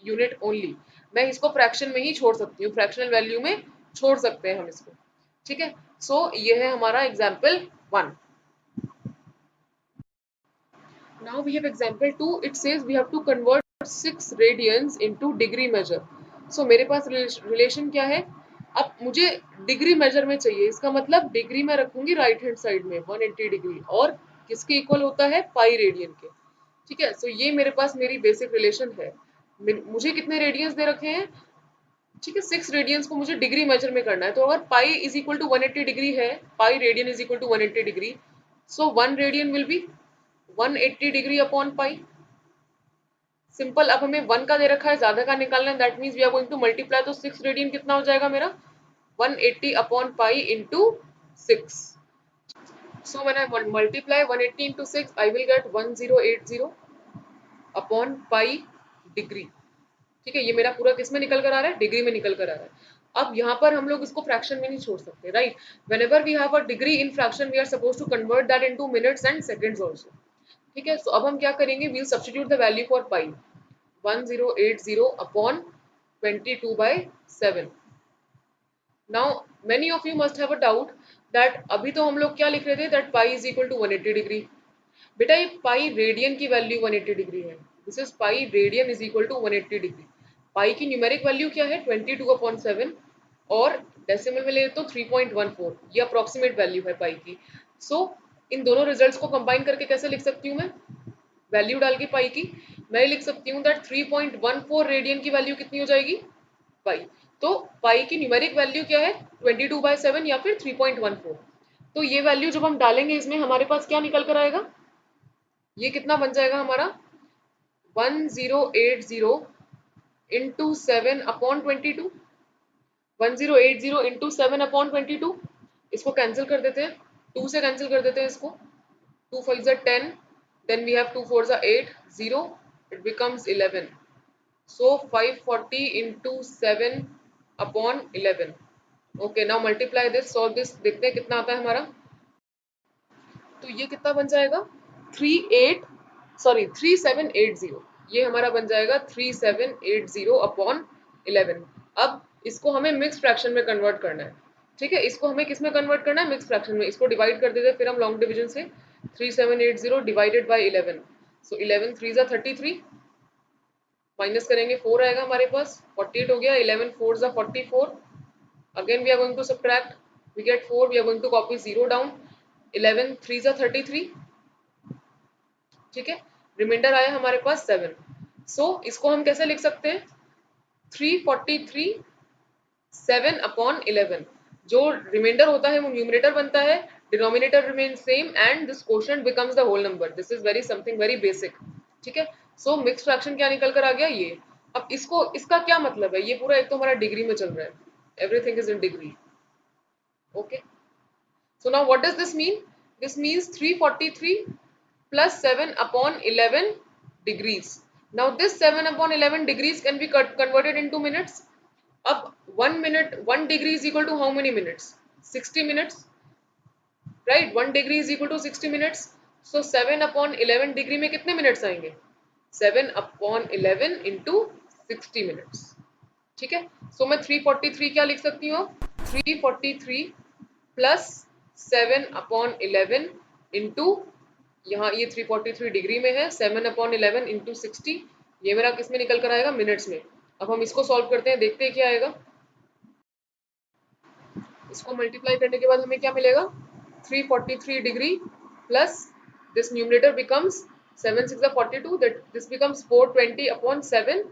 unit only. मैं इसको फ्रैक्शन में ही छोड़ सकती हूँ, फ्रैक्शनल वैल्यू में छोड़ सकते हैं हम इसको। ठीक है, सो ये है हमारा example 1। Now we have example 2. It says we have to convert 6 radians into degree measure. So मेरे पास रिलेशन क्या है? अब मुझे डिग्री मेजर में चाहिए, इसका मतलब डिग्री में रखूंगी राइट हैंड साइड में 180 डिग्री, और किसके इक्वल होता है? पाई रेडियन के। ठीक है, सो ये मेरे पास मेरी बेसिक रिलेशन है। मुझे कितने रेडियंस दे रखे हैं, ठीक है, 6 रेडियंस को मुझे डिग्री मेजर में करना है। तो अगर pi is equal to 180 degree है, pi radian is equal to 180 degree, so 1 radian will be 180 degree upon pi. Simple. अब हमें 1 का दे रखा है, ज्यादा का निकालना है, that means we are going to multiply. तो 6 रेडियन कितना हो जाएगा मेरा, 180 upon pi into 6। So when I multiply 180 into 6, I will get 1080 upon pi degree. ठीक है, ये मेरा पूरा किस में निकल कर आ रहा है, डिग्री में निकल कर आ रहा है। अब यहाँ पर हम लोग इसको फ्रैक्शन में नहीं छोड़ सकते, right. Whenever we have a degree in fraction, we are suppose to convert that into minutes and seconds also. ठीक है, सो अब हम क्या करेंगे, we will substitute the value for pi 1080 upon 22/7। Now many of you must have a doubt that अभी तो हम लोग क्या लिख रहे थे, that pi is equal to 180 degree. बेटा ये पाई रेडियन की वैल्यू 180 डिग्री है। This is pi radian is equal to 180 degree. Pi की न्यूमेरिक वैल्यू क्या है, 22/7, और डेसिमल में ले तो 3.14। ये अप्रोक्सीमेट वैल्यू है पाई की। सो इन दोनों रिजल्ट्स को कंबाइन करके कैसे लिख सकती हूँ मैं, वैल्यू डाल के पाई की, मैं लिख सकती हूँ दैट 3.14 रेडियन की वैल्यू कितनी हो जाएगी, पाई। तो पाई की न्यूमेरिक वैल्यू क्या है, 22/7 या फिर 3.14। तो ये वैल्यू जब हम डालेंगे इसमें, हमारे पास क्या निकल कर आएगा, ये कितना बन जाएगा हमारा, 1080 इंटू 7 अपॉन 22। 1080 into 7 upon 22। इसको कैंसिल कर देते हैं, 2 से कैंसिल कर देते हैं इसको, 2 5 are 10, then we have 2 4 are 8, 0, it becomes 11. So 540 into 7 upon 11. Okay, now multiply this, solve this, देखते हैं कितना आता है हमारा। तो ये कितना बन जाएगा, 3780। ये हमारा बन जाएगा 3780 अपॉन 11। अब इसको हमें मिक्स फ्रैक्शन में कन्वर्ट करना है। ठीक है, इसको हमें किस में कन्वर्ट करना है, मिक्स फ्रैक्शन में। इसको डिवाइड कर देते हैं फिर हम लॉन्ग डिवीजन से, 3780 डिवाइडेड बाई 11। सो 11 3 जा 33, माइनस करेंगे 4 आएगा हमारे पास, 48 हो गया। 11 4 जा 44। Again we are going to subtract, we get 4, we are going to copy 0 down. 11 3 जा 33। ठीक है, रिमाइंडर आया हमारे पास 7। सो इसको हम कैसे लिख सकते हैं, 343 7 अपॉन 11। जो रिमाइंडर होता है वो न्यूमरेटर बनता है, denominator remain same, and this quotient becomes the whole number. This is very something very basic. ठीक है, सो मिक्स्ड फ्रैक्शन क्या निकल कर आ गया, ये। अब इसको, इसका क्या मतलब है, ये पूरा एक तो हमारा डिग्री में चल रहा है, everything is in degree. Okay, so now what does this mean, this means 343 plus 7 upon 11 degrees. Now this 7 upon 11 degrees can be converted into minutes. अब 1 minute, 1 degree is equal to how many minutes, 60 minutes, right? 1 degree is equal to 60 minutes. So 7 upon 11 degree में कितने minutes आएंगे, 7 upon 11 into 60 minutes. ठीक है, so मैं 343 क्या लिख सकती हूँ, 343 प्लस 7 अपॉन 11 इंटू, यहाँ ये 343 डिग्री में है, 7 अपॉन 11 इंटू 60, ये मेरा किस में निकल कर आएगा, मिनट्स में। अब हम इसको सॉल्व करते हैं, देखते हैं क्या आएगा। इसको मल्टीप्लाई करने के बाद हमें क्या मिलेगा, 343 degree plus this numerator becomes 7 6 42, that this becomes 420 upon 7,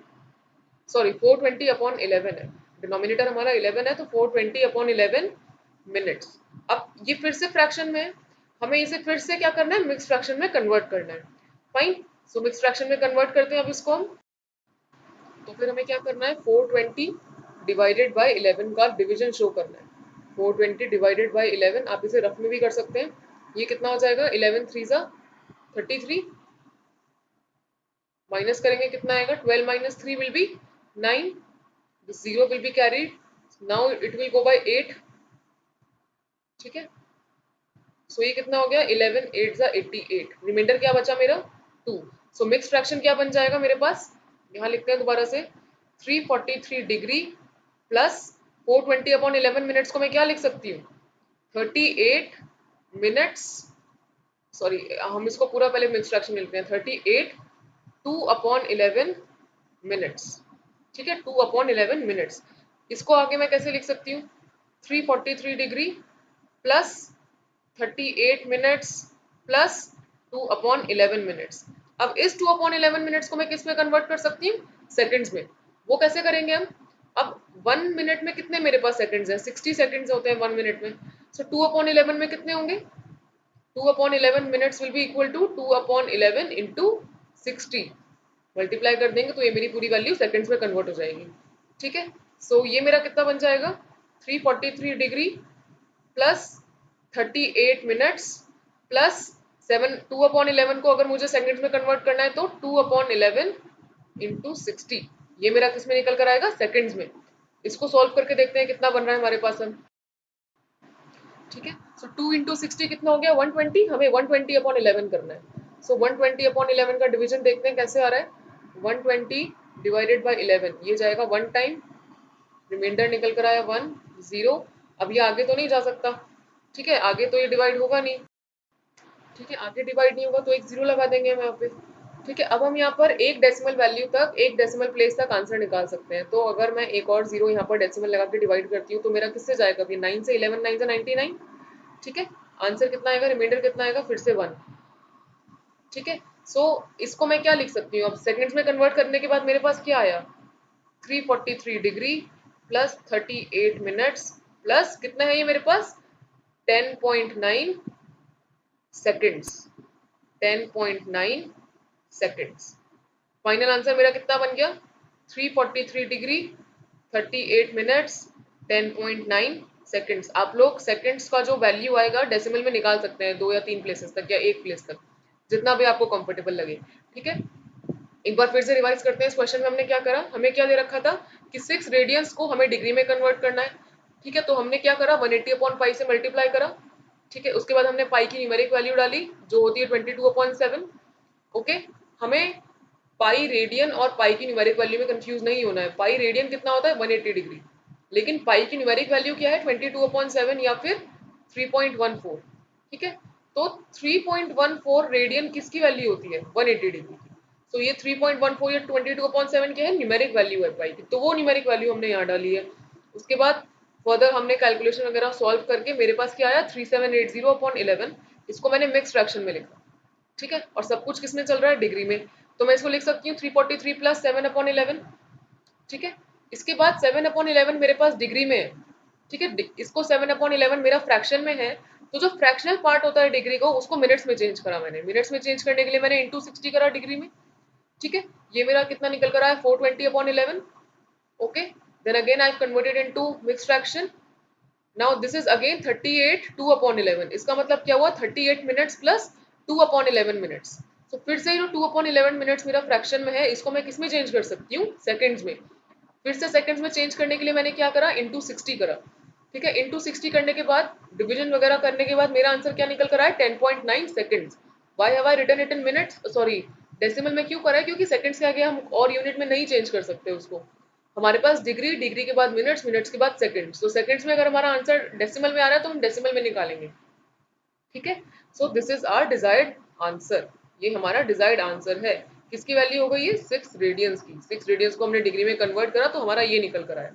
sorry 420 upon 11 है, डिनोमिनेटर हमारा 11 है, तो 420 अपॉन 11 मिनट्स। अब ये फिर से फ्रैक्शन में है, हमें इसे फिर से क्या करना है, मिक्स फ्रैक्शन में कन्वर्ट करना है। फाइन, सो मिक्स फ्रैक्शन में कन्वर्ट करते हैं अब इसको हम। तो फिर हमें क्या करना है, 420 डिवाइडेड बाय 11 का डिवीजन शो करना है। 420 डिवाइडेड बाय 11, आप इसे रफ में भी कर सकते हैं। ये कितना हो जाएगा, 11 3 जा 33, माइनस करेंगे कितना आएगा, 12 minus 3 will be 9, this 0 will be carried, now it will go by 8। ठीक है, सो ये कितना हो गया, 11 8 जा 88, रिमाइंडर क्या बचा मेरा, 2। सो मिक्स फ्रैक्शन क्या बन जाएगा मेरे पास, यहाँ लिखते हैं दोबारा से, 343 डिग्री प्लस 420 अपॉन 11 मिनट्स को मैं क्या लिख सकती हूँ, 38 मिनट्स, सॉरी हम इसको पूरा पहले मिक्स फ्रैक्शन में लिखते हैं, 38 2 अपॉन 11 मिनट्स। ठीक है, 2 अपॉन 11 मिनट्स। इसको आगे मैं कैसे लिख सकती हूँ, 343 degree plus 38 minutes plus 2 upon 11 minutes. अब इस 2/11 मिनट्स को मैं किस में कन्वर्ट कर सकती हूँ? सेकंड्स में। वो कैसे करेंगे हम? अब 1 मिनट में कितने मेरे पास सेकंड्स हैं? 60 सेकंड्स होते हैं 1 मिनट में। सो 2/11 में कितने होंगे? 2/11 minutes will be equal to 2/11 into 60। Multiply कर देंगे तो ये मेरी पूरी वैल्यू सेकंड्स में कन्वर्ट हो जाएगी। ठीक है, सो ये मेरा कितना बन जाएगा? 343 डिग्री प्लस 38 मिनट्स प्लस 7। 2/11 को अगर मुझे सेकंड्स में कन्वर्ट करना है तो 2/11 इंटू 60। ये मेरा किस में निकल कर आएगा? सेकंड्स में। इसको सॉल्व करके देखते हैं कितना बन रहा है हमारे पास अब। ठीक है, सो 2 इंटू 60 कितना हो गया? 120। हमें 120/11 करना है। सो 120/11 का डिवीजन देखते हैं कैसे आ रहा है। 120 डिवाइडेड बाई 11, ये जाएगा 1 टाइम, रिमाइंडर निकल कर आया 1 0। अब ये आगे तो नहीं जा सकता। ठीक है, आगे तो ये डिवाइड होगा नहीं। ठीक है, आगे डिवाइड नहीं होगा तो एक जीरो लगा देंगे हम यहाँ पे। ठीक है, अब हम यहाँ पर एक डेसिमल वैल्यू तक, एक डेसिमल प्लेस तक आंसर निकाल सकते हैं। तो अगर मैं एक और जीरो यहाँ पर डेसिमल लगा के डिवाइड करती हूँ तो मेरा किससे जाएगा? 9 से 11 9 से 99। ठीक है, आंसर कितना आएगा? रिमाइंडर कितना आएगा? फिर से 1। ठीक है, सो इसको मैं क्या लिख सकती हूँ? अब सेकंड्स में कन्वर्ट करने के बाद मेरे पास क्या आया? 343 डिग्री प्लस 38 मिनट्स प्लस कितना है ये मेरे पास? 10.9 सेकेंड्स। 10.9 सेकेंड्स। फाइनल आंसर मेरा कितना बन गया? 343 डिग्री 38 मिनट्स 10.9 सेकेंड्स। आप लोग सेकेंड्स का जो वैल्यू आएगा डेसिमल में निकाल सकते हैं, 2 या 3 प्लेसेस तक या एक प्लेस तक, जितना भी आपको कंफर्टेबल लगे। ठीक है, एक बार फिर से रिवाइज करते हैं। इस क्वेश्चन में हमने क्या करा? हमें क्या दे रखा था कि 6 रेडियंस को हमें डिग्री में कन्वर्ट करना है। ठीक है, तो हमने क्या करा? 180/पाई से मल्टीप्लाई करा। ठीक है, उसके बाद हमने पाई की न्यूमेरिक वैल्यू डाली जो होती है 22/7। ओके, हमें पाई रेडियन और पाई की न्यूमेरिक वैल्यू में कंफ्यूज नहीं होना है। पाई रेडियन कितना होता है? 180 डिग्री। लेकिन पाई की न्यूमेरिक वैल्यू क्या है? 22/7 या फिर 3.14। ठीक है, तो 3.14 रेडियन किसकी वैल्यू होती है? 180 डिग्री की। तो ये 3.14 या 22/7 क्या है? न्यूमेरिक वैल्यू है पाई की, तो वो न्यूमेरिक वैल्यू हमने यहाँ डाली है। उसके बाद फर्दर हमने कैलकुलेशन वगैरह सॉल्व करके मेरे पास क्या आया? 3780/11। इसको मैंने मिक्स फ्रैक्शन में लिखा। ठीक है, और सब कुछ किसमें चल रहा है? डिग्री में। तो मैं इसको लिख सकती हूँ 343 प्लस 7/11। ठीक है, इसके बाद 7/11 मेरे पास डिग्री में है। ठीक है, इसको 7/11 मेरा फ्रैक्शन में है, तो जो फ्रैक्शनल पार्ट होता है डिग्री को उसको मिनट्स में चेंज करा मैंने। मिनट्स में चेंज करने के लिए मैंने इंटू 60 करा डिग्री में। ठीक है, ये मेरा कितना निकल कर आया? 420/11। Okay, then again I converted into mix fraction. Now this is again 38 2/11। इसका मतलब क्या हुआ? 38 मिनट्स प्लस 2/11 मिनट्स। तो फिर से 2/11 मिनट्स मेरा फ्रैक्शन में है, इसको मैं किस में चेंज कर सकती हूँ? सेकंड्स में। फिर से सेकंड्स में चेंज करने के लिए मैंने क्या करा? इंटू 60 करा। ठीक है, इंटू 60 करने के बाद डिवीजन वगैरह करने के बाद मेरा आंसर क्या निकल कर आया? 10.9 seconds. Why have I written it in minutes? Sorry, decimal में क्यों करा है? क्योंकि सेकंड्स के आगे हम और यूनिट में नहीं चेंज कर सकते उसको। हमारे पास डिग्री, डिग्री के बाद मिनट्स, मिनट्स के बाद सेकंड्स। तो सेकंड्स में अगर हमारा आंसर डेसिमल में आ रहा है तो हम डेसिमल में निकालेंगे। ठीक है, so this is our desired answer. ये हमारा डिजायर्ड आंसर है। किसकी वैल्यू हो गई? ये 6 रेडियंस की। 6 रेडियंस को हमने डिग्री में कन्वर्ट करा तो हमारा ये निकल कर आया।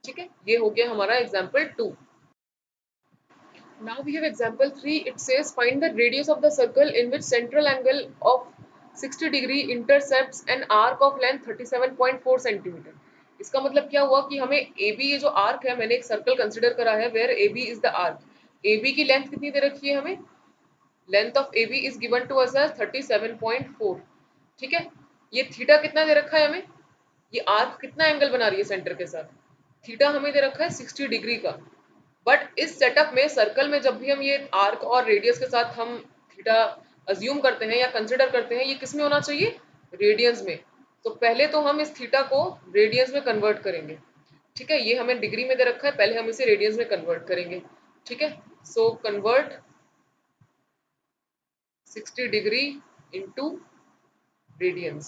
ठीक है, ये हो गया हमारा example 2। Now we have example 3. It says find the radius of the circle in which central angle of 60 degree intercepts an arc of length 37.4 centimeter. इसका मतलब क्या हुआ कि हमें AB, ये जो आर्क है, मैंने एक सर्कल कंसिडर करा है where AB is the arc. AB की लेंथ कितनी दे रखी है हमें? Length of AB is given to us as 37.4। ठीक है, ये थीटा कितना दे रखा है हमें? ये आर्क कितना एंगल बना रही है सेंटर के साथ? थीटा हमें दे रखा है 60 डिग्री का। बट इस सेटअप में, सर्कल में, जब भी हम ये आर्क और रेडियस के साथ हम थीटा अज्यूम करते हैं या कंसिडर करते हैं, ये किस में होना चाहिए? रेडियंस में। तो पहले तो हम इस थीटा को रेडियंस में कन्वर्ट करेंगे। ठीक है, ये हमें डिग्री में दे रखा है, पहले हम इसे रेडियंस में कन्वर्ट करेंगे। ठीक है, सो कन्वर्ट 60 डिग्री इंटू रेडियंस।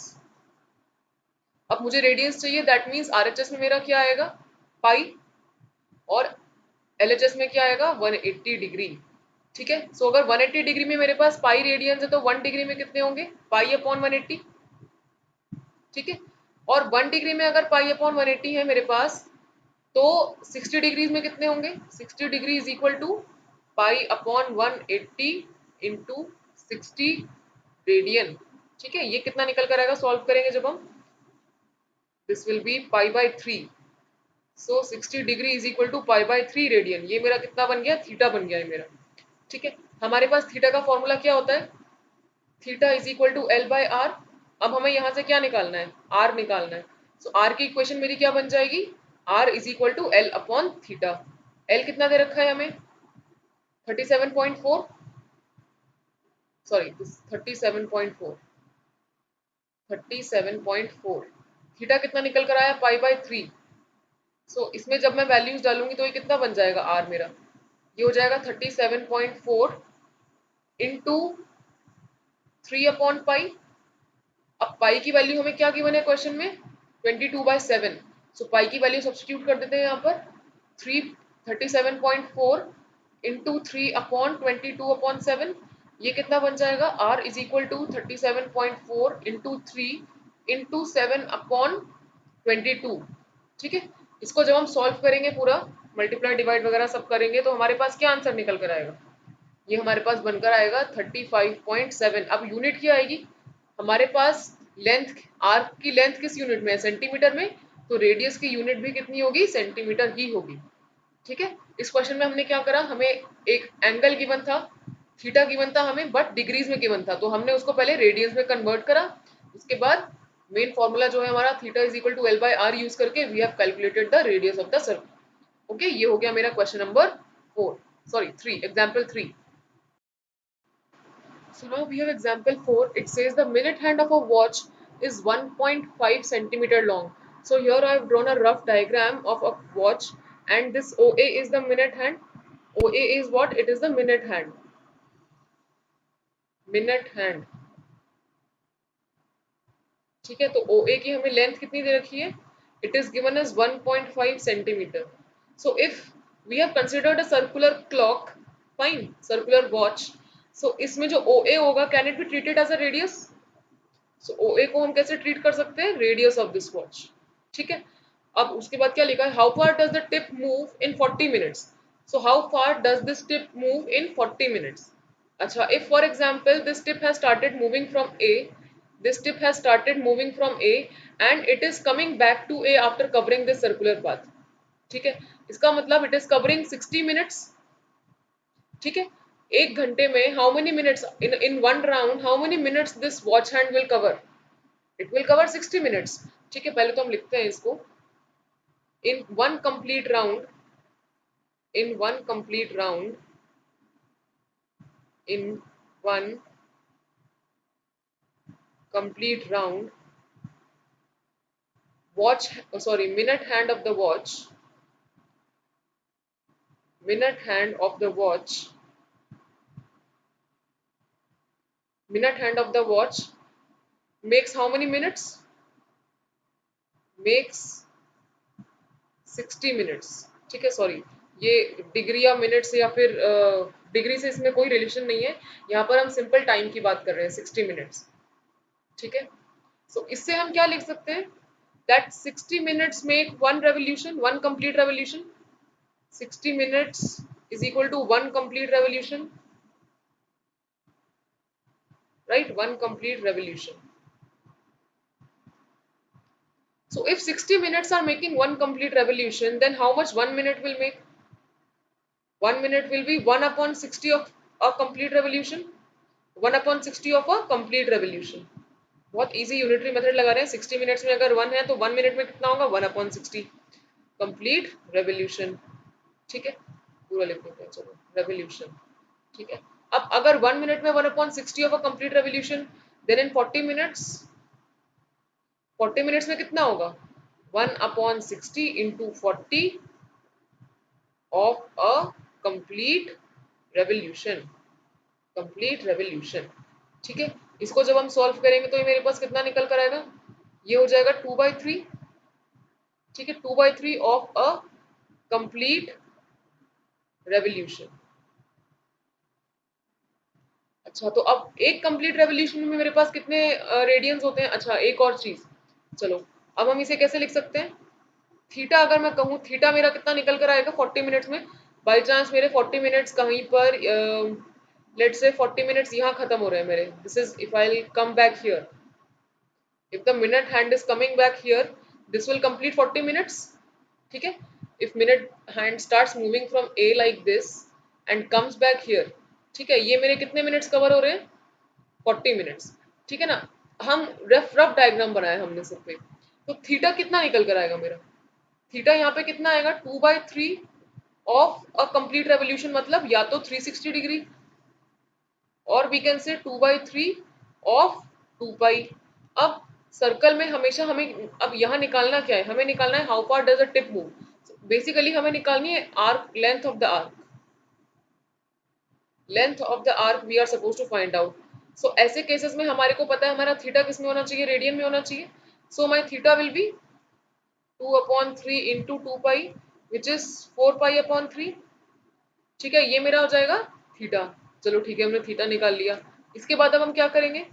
अब मुझे रेडियंस चाहिए, दैट मीन्स आरएचएस में मेरा क्या आएगा? पाई, और एलएचएस में क्या आएगा? 180 डिग्री। ठीक है, सो अगर 180 डिग्री में मेरे पास पाई रेडियंस है तो 1 डिग्री में कितने होंगे? पाई अपॉन 180। ठीक है, और 1 डिग्री में अगर पाई अपॉन 180 है मेरे पास, तो 60 डिग्रीज में कितने होंगे? 60 degree is equal to pi upon 180 into 60 radian. ठीक है, ये कितना निकल कर आएगा सॉल्व करेंगे जब हम, this will be pi by 3, so 60 degree is equal to pi by 3 radian, ये मेरा कितना बन गया, थीटा बन गया है मेरा। ठीक है, हमारे पास थीटा का फॉर्मूला क्या होता है, theta is equal to L by R. अब हमें यहाँ से क्या निकालना है, आर निकालना है। सो आर की इक्वेशन मेरी क्या बन जाएगी, R is equal to L upon theta. L कितना दे रखा है हमें, 37.4, सॉरी 37.4, 37.4, थीटा कितना निकल कर आया, पाई बाय 3। सो इसमें जब मैं वैल्यूज डालूंगी तो ये कितना बन जाएगा आर मेरा, ये हो जाएगा 37.4 इंटू 3/पाई। अब पाई की वैल्यू हमें क्या गिवन है क्वेश्चन में, 22/7। सो पाई की वैल्यू सब्स्टिट्यूट कर देते हैं यहाँ पर, 37.4 इंटू 3/22/7, ये कितना बन जाएगा, R is equal to 37.4 into 3 into 7/22। ठीक है, इसको जब हम सॉल्व करेंगे पूरा, मल्टीप्लाई डिवाइड वगैरह सब करेंगे, तो हमारे पास क्या आंसर निकल कर आएगा, ये हमारे पास बनकर आएगा 35.7। अब यूनिट क्या आएगी हमारे पास, लेंथ, आर्क की लेंथ किस यूनिट में है, सेंटीमीटर में, तो रेडियस की यूनिट भी कितनी होगी, सेंटीमीटर ही होगी। ठीक है, इस क्वेश्चन में हमने क्या करा, हमें एक एंगल गिवन था, थीटा गिवन था हमें, बट डिग्रीज में गिवन था, तो हमने उसको पहले रेडियंस में कन्वर्ट करा। उसके बाद मेन फॉर्मूला जो है हमारा, theta is equal to L by R use करके we have calculated the radius of the circle. Okay, ये हो गया मेरा question number 4, sorry 3, example 3। So now we have example 4. It says the minute hand of a watch is 1.5 centimeter long. So here I have drawn a rough diagram of a watch, and this OA is the minute hand. OA is what? It is the minute hand. Minute hand. ठीक है, तो OA की हमें लेंथ कितनी दे रखी है? It is given as 1.5 centimeter. So if we have considered a circular clock, fine, circular watch. So इसमें जो OA होगा, can it be treated as a radius? So OA को हम कैसे ट्रीट कर सकते हैं, रेडियस ऑफ दिस वॉच। ठीक है, अब उसके बाद क्या लिखा है, how far does the tip move in 40 minutes. So how far does this tip move in 40 minutes. अच्छा, if for example this tip has started moving from A, this tip has started moving from A and it is coming back to A after covering this circular path. ठीक है, इसका मतलब इट इज कवरिंग 60 मिनट्स। ठीक है, एक घंटे में how many minutes, in one round how many minutes this watch hand will cover, it will cover 60 minutes. ठीक है, पहले तो हम लिखते हैं इसको, in one complete round, in one complete round, in one complete round, watch, sorry, minute hand of the watch, minute hand of the watch, minute hand of the watch makes how many minutes, makes 60 minutes. ठीक है, सॉरी, ये डिग्री या मिनट्स या फिर डिग्री से इसमें कोई रिलेशन नहीं है, यहाँ पर हम सिंपल टाइम की बात कर रहे हैं, 60 मिनट्स। ठीक है, सो इससे हम क्या लिख सकते हैं, that 60 minutes make one revolution, one complete revolution. 60 minutes is equal to one complete revolution, right, one complete revolution. So if 60 minutes are making one complete revolution, then how much 1 minute will make? 1 minute will be 1 upon 60 of a complete revolution. 1 upon 60 of a complete revolution. बहुत इजी यूनिटरी मेथड लगा रहे हैं, 60 मिनट्स में अगर 1 है तो 1 मिनट में कितना होगा, 1 अपॉन 60 कंप्लीट रेवोल्यूशन। ठीक है, पूरा लिख देते हैं, चलो, रेवोल्यूशन। ठीक है, अब अगर 1 मिनट में 1 upon 60 of a complete revolution, then in 40 minutes, 40 minutes में कितना होगा, 1 upon 60 into 40 of a complete revolution, complete revolution. ठीक है, इसको जब हम सॉल्व करेंगे तो ये मेरे पास कितना निकल कर आएगा, ये हो जाएगा 2/3। ठीक है, 2/3 ऑफ अ कंप्लीट रेवोल्यूशन। अच्छा, तो अब एक कंप्लीट रेवोल्यूशन में मेरे पास कितने रेडियंस होते हैं। अच्छा, एक और चीज, चलो, अब हम इसे कैसे लिख सकते हैं, थीटा अगर मैं कहूँ, थीटा मेरा कितना निकल कर आएगा 40 मिनट्स में, बाई चांस मेरे 40 मिनट्स कहीं पर लेट्स से 40 मिनट्स यहाँ खत्म हो रहे हैं मेरे. This is if I come back here, if the minute hand is coming back here, this will complete 40 minutes. ठीक है. If minute hand starts moving from A like this and comes back here, ठीक है, ये मेरे कितने मिनट्स कवर हो रहे हैं? 40 मिनट्स. ठीक है ना. हम रफ डायग्राम बनाया हमने सब पे. तो थीटा कितना निकल कर आएगा मेरा? थीटा यहाँ पे कितना आएगा? 2/3 ऑफ अ कंप्लीट रेवोल्यूशन, मतलब या तो 360 डिग्री, और वी कैन से 2/3 ऑफ 2 पाई. अब सर्कल में हमेशा हमें अब यहाँ निकालना क्या है? हमें निकालना है how far does a tip move. Basically हमें निकालनी है arc, length of the arc. Length of the arc we are suppose to find out. So ऐसे केसेस में हमारे को पता है हमारा थीटा किस में होना चाहिए? रेडियन में होना चाहिए. So my theta will be 2/3 into 2 pi which is 4 pi. ठीक है, ये मेरा हो जाएगा थीटा. चलो ठीक है, हमने थीटा निकाल लिया. इसके बाद अब हम क्या करेंगे?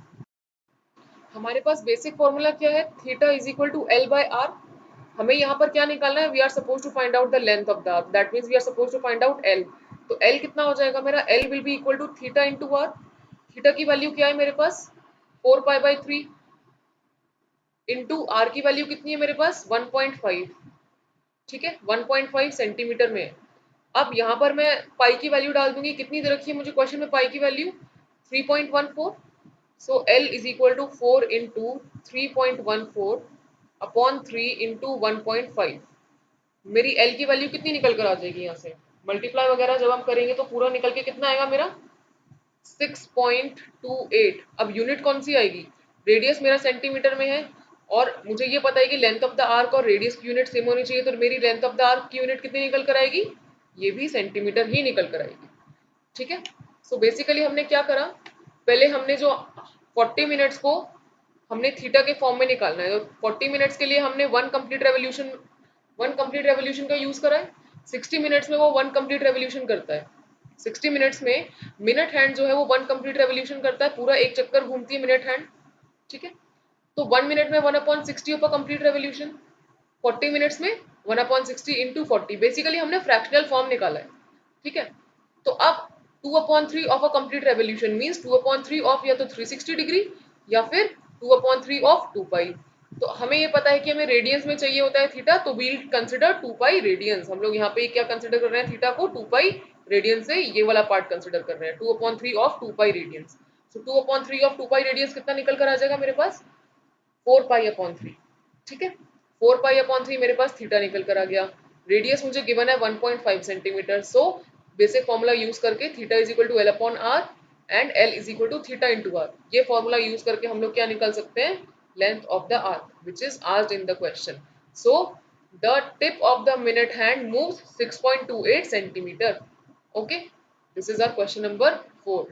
हमारे पास बेसिक फॉर्मूला क्या है? Theta is equal to L by R. हमें यहाँ पर क्या निकालना है? We are suppose to find out the length of the arc. That means we are suppose to find out L. तो एल कितना हो जाएगा मेरा? L will be equal to theta into R. Theta की वैल्यू क्या है मेरे पास? 4 पाई/3 इंटू आर की वैल्यू कितनी है मेरे पास? 1.5. ठीक है, 1.5 सेंटीमीटर में. अब यहाँ पर मैं पाई की वैल्यू डाल दूंगी. कितनी दे रखी है मुझे क्वेश्चन में पाई की value? 3.14. So L is equal to 4 into 3.14 upon 3 into 1.5. मेरी L की वैल्यू कितनी निकल कर आ जाएगी? यहाँ से मल्टीप्लाई वगैरह जब हम करेंगे तो पूरा निकल के कितना आएगा मेरा? 6.28. अब यूनिट कौन सी आएगी? रेडियस मेरा सेंटीमीटर में है, और मुझे ये पता है कि लेंथ ऑफ द आर्क और रेडियस की यूनिट सेम होनी चाहिए. तो मेरी लेंथ ऑफ द आर्क की यूनिट कितनी निकल कर आएगी? ये भी सेंटीमीटर ही निकल कर आएगी. ठीक है. सो बेसिकली हमने क्या करा? पहले हमने जो 40 मिनट्स को हमने थीटा के फॉर्म में निकालना है. तो 40 मिनट्स के लिए हमने वन कंप्लीट रेवोल्यूशन का यूज करा है. 60 मिनट्स में वो वन कंप्लीट रेवोल्यूशन करता है. 60 मिनट्स में मिनट हैंड जो है वो वन कंप्लीट रेवोल्यूशन करता है. पूरा एक चक्कर घूमती है मिनट हैंड. ठीक है. तो 1 मिनट में 1/60 of a complete revolution. 40 minutes में 1/60 इंटू 40. बेसिकली हमने फ्रैक्शनल फॉर्म निकाला है. ठीक है. तो अब 2/3 of a complete revolution means 2/3 of या तो 360 डिग्री या फिर 2/3 ऑफ 2 पाई. तो हमें ये पता है कि हमें रेडियंस में चाहिए होता है थीटा, तो वील कंसिडर 2 पाई रेडियंस. हम लोग यहाँ पे क्या कंसिडर कर रहे हैं? थीटा को 2 पाई रेडियंस से ये वाला पार्ट कंसिडर कर रहे हैं. 2/3 of 2 pi radians. So 2/3 of 2 pi radiance कितना निकल कर आ जाएगा मेरे पास? 4 पाई/3. ठीक है. 4 पाई/3 मेरे पास थीटा निकल कर आ गया. रेडियस मुझे गिवन है 1.5 centimetre. So basic formula use करके theta is equal to L upon R and L is equal to theta into R. ये फॉर्मूला यूज करके हम लोग क्या निकाल सकते हैं? Length of the arc which is asked in the question. So the tip of the minute hand moves 6.28 centimetre. Okay, this is our question number 4.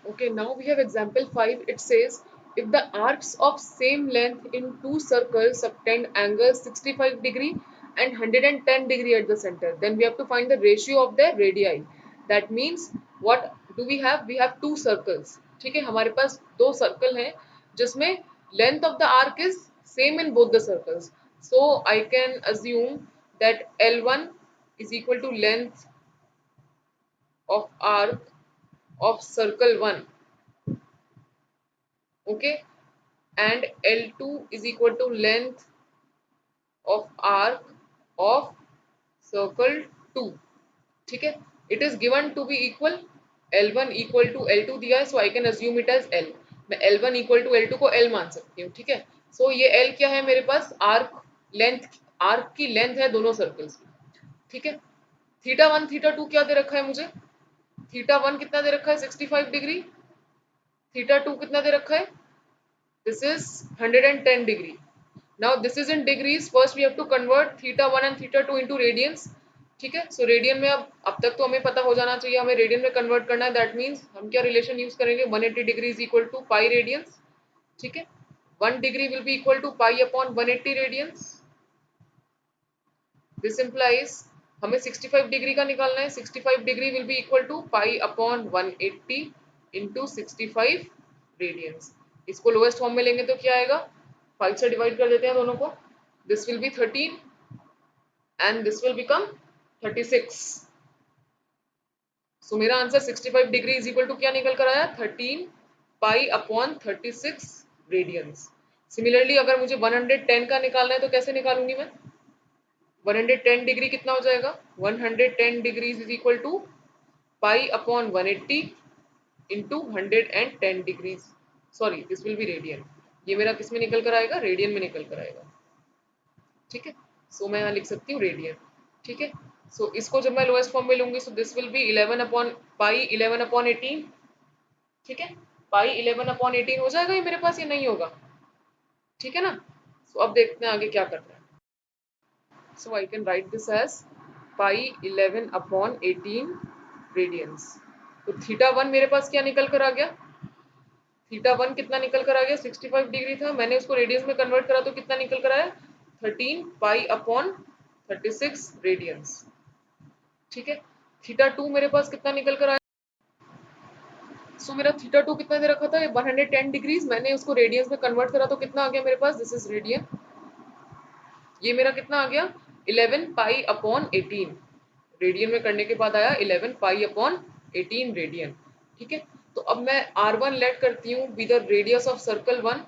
Okay, now we have example 5. It says if the arcs of same length in two circles subtend angles 65 degree and 110 degree at the center, then we have to find the ratio of their radii. That means what do we have? We have two circles. ठीक है, हमारे पास दो सर्कल हैं जिसमें length of the arc is same in both the circles. So I can assume that L1 is equal to length of arc of circle 1. Okay, and L2 is equal to length of arc of circle 2. ठीक है. It is given to be equal. L1 equal to L2 दिया है, so I can assume it as L. मैं L1 equal to L2 को L मान सकती हूँ. ठीक है. So ये L क्या है मेरे पास? आर्क लेंथ, आर्क की लेंथ है दोनों सर्कल्स की. ठीक है. थीटा 1 थीटा 2 क्या दे रखा है मुझे? थीटा 1 कितना दे रखा है? 65 डिग्री. थीटा 2 कितना दे रखा है? This is 110 degree. Now this is in degrees. First we have to convert theta 1 and theta 2 into radians. ठीक है. So रेडियन में अब तक तो हमें पता हो जाना चाहिए हमें रेडियन में कन्वर्ट करना है. दैट मीन्स हम क्या रिलेशन यूज करेंगे? 180 degree is equal to pi radians. ठीक है. 1 degree will be equal to pi upon 180 radians. This implies हमें 65 डिग्री का निकालना है. 65 degree will be equal to pi upon 180 into 65 radians. इसको लोएस्ट फॉर्म में लेंगे तो क्या आएगा? 5 से डिवाइड कर देते हैं दोनों को. This will be 13 and this will become 36. So मेरा answer 65 degree is equal to क्या निकल कर आया, 13 पाई अपॉन 36 रेडियंस। सिमिलरली अगर मुझे 110 का निकालना है तो कैसे निकालूंगी मैं, 110 डिग्री कितना हो जाएगा, 110 degree is equal to pi upon 180 into 110 degrees, sorry this will be radian, ये मेरा किस में निकल कर आएगा, रेडियन में निकल कर आएगा। ठीक है, सो मैं यहाँ लिख सकती हूँ रेडियन। ठीक है, सो इसको जब मैं लोएस्ट फॉर्म में लूंगी so this will B 11 upon pi 11 upon 18। ठीक है, पाई 11 अपॉन 18 हो जाएगा ये मेरे पास, ये नहीं होगा। ठीक है ना, सो अब देखते हैं आगे क्या करना है। So I can write this as pi 11 upon 18 radians. तो थीटा 1 मेरे पास क्या निकल कर आ गया, थीटा 1 कितना निकल कर आ गया, 65 डिग्री था, मैंने उसको रेडियंस में कन्वर्ट करा तो कितना निकल कर आया, 13 पाई अपॉन 36 रेडियंस। ठीक है, थीटा 2 मेरे पास कितना निकल कर आया, सो मेरा थीटा 2 कितना दे रखा था, 110 डिग्रीज, मैंने उसको रेडियंस में कन्वर्ट करा तो कितना आ गया मेरे पास, दिस इज रेडियन, ये मेरा कितना आ गया, 11 पाई अपॉन 18, रेडियन में करने के बाद आया 11 पाई अपॉन 18 रेडियन। ठीक है, तो अब मैं R1 लेट करती हूँ with the radius of circle 1,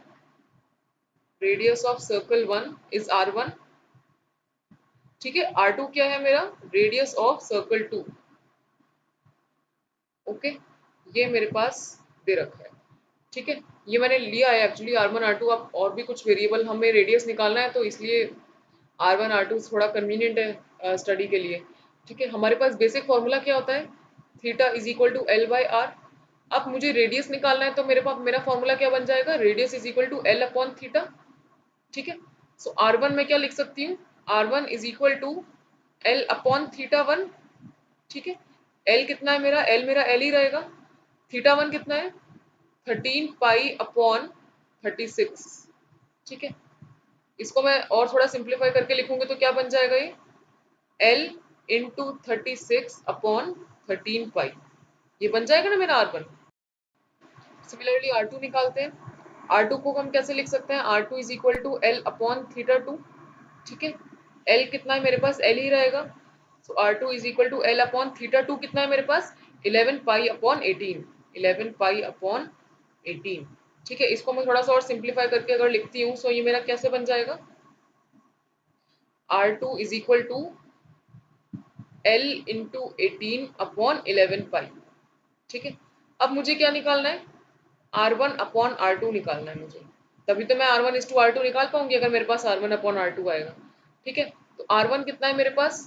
radius of circle 1 is R1। ठीक है, R2 क्या है मेरा, रेडियस ऑफ सर्कल 2। ओके, ये मेरे पास दे रखा है। ठीक है, ये मैंने लिया है एक्चुअली R1 R2, अब और भी कुछ वेरिएबल हमें रेडियस निकालना है तो इसलिए R1 R2 थोड़ा कन्वीनियंट है स्टडी के लिए। ठीक है, हमारे पास बेसिक फॉर्मूला क्या होता है, theta is equal to L by R. अब मुझे रेडियस निकालना है तो मेरे पास मेरा फॉर्मूला क्या बन जाएगा, radius is equal to L upon theta. ठीक है, सो R1 में क्या लिख सकती हूँ, R1 is equal to L upon theta 1। ठीक है, L कितना है मेरा, L मेरा L ही रहेगा, थीटा 1 कितना है, 13 पाई अपॉन 36। ठीक है, इसको मैं और थोड़ा सिंप्लीफाई करके लिखूंगी तो क्या बन जाएगा ये, L इंटू 36 अपॉन 13 पाई, ये बन जाएगा ना मेरा R1। सिमिलरली R2 निकालते हैं, R2 को हम कैसे लिख सकते हैं, R2 is equal to L upon theta 2। ठीक है, L कितना है मेरे पास, L ही रहेगा, so R2 is equal to L upon theta 2 कितना है मेरे पास, 11 पाई अपॉन 18, 11 पाई अपॉन 18। ठीक है, इसको मैं थोड़ा सा और सिंप्लीफाई करके अगर लिखती हूँ सो ये मेरा कैसे बन जाएगा, R2 is equal to L into 18 upon 11 pi. ठीक है, अब मुझे क्या निकालना है, R1 अपॉन R2 निकालना है मुझे, तभी तो मैं R1 इज टू R2 निकाल पाऊंगी अगर मेरे पास R1 अपॉन R2 आएगा। ठीक है, तो R1 कितना है मेरे पास,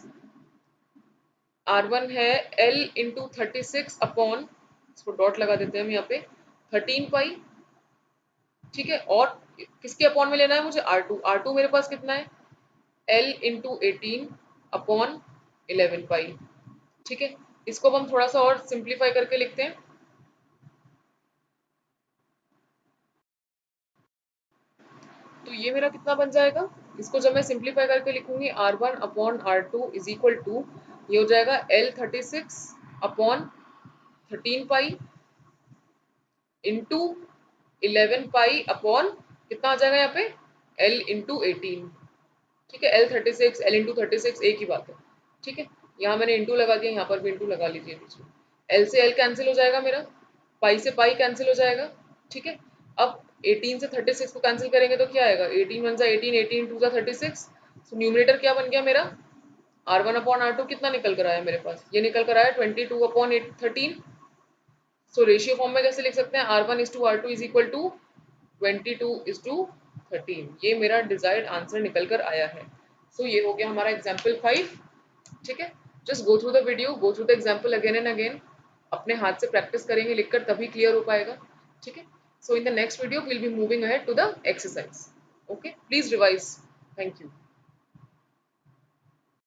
R1 है L इंटू 36 अपॉन, इसको डॉट लगा देते हैं हम यहाँ पे, 13 पाई। ठीक है, और किसके अपॉन में लेना है मुझे, R2, R2 मेरे पास कितना है, L इंटू 18 अपॉन 11 पाई। ठीक है, इसको हम थोड़ा सा और सिंप्लीफाई करके लिखते हैं, तो ये मेरा कितना बन जाएगा, इसको जब मैं सिंप्लीफाई करके लिखूंगी R1 upon R2 is equal to, ये हो जाएगा L36 upon 13 pi into 11 pi upon कितना आ जाएगा यहाँ पे, L इंटू 18। ठीक है, L36 L इंटू 36 एक ही बात है। ठीक है, यहाँ मैंने इंटू लगा दिया, यहाँ पर भी इंटू लगा लीजिए बीच में, L से L कैंसिल हो जाएगा मेरा, पाई से पाई कैंसिल हो जाएगा। ठीक है, अब 18 से 36 को कैंसिल करेंगे तो क्या आएगा, 18 वन जा 18, 18 टू जा 36, सो न्यूमरेटर क्या बन गया मेरा, R1 अपॉन R2 कितना निकल कर आया मेरे पास, ये निकल कर आया 22 अपॉन 13। सो रेशियो फॉर्म में कैसे लिख सकते हैं, R1 is to R2 is equal to 22 is to 13, ये मेरा डिजायर्ड आंसर निकल कर आया है। सो ये हो गया हमारा एग्जाम्पल 5। ठीक है, just go through the video, go through the example again and again, अपने हाथ से प्रैक्टिस करेंगे, लिखकर तभी क्लियर हो पाएगा। ठीक है, so in the next video we'll be moving ahead to the exercise. Okay, please revise. Thank you.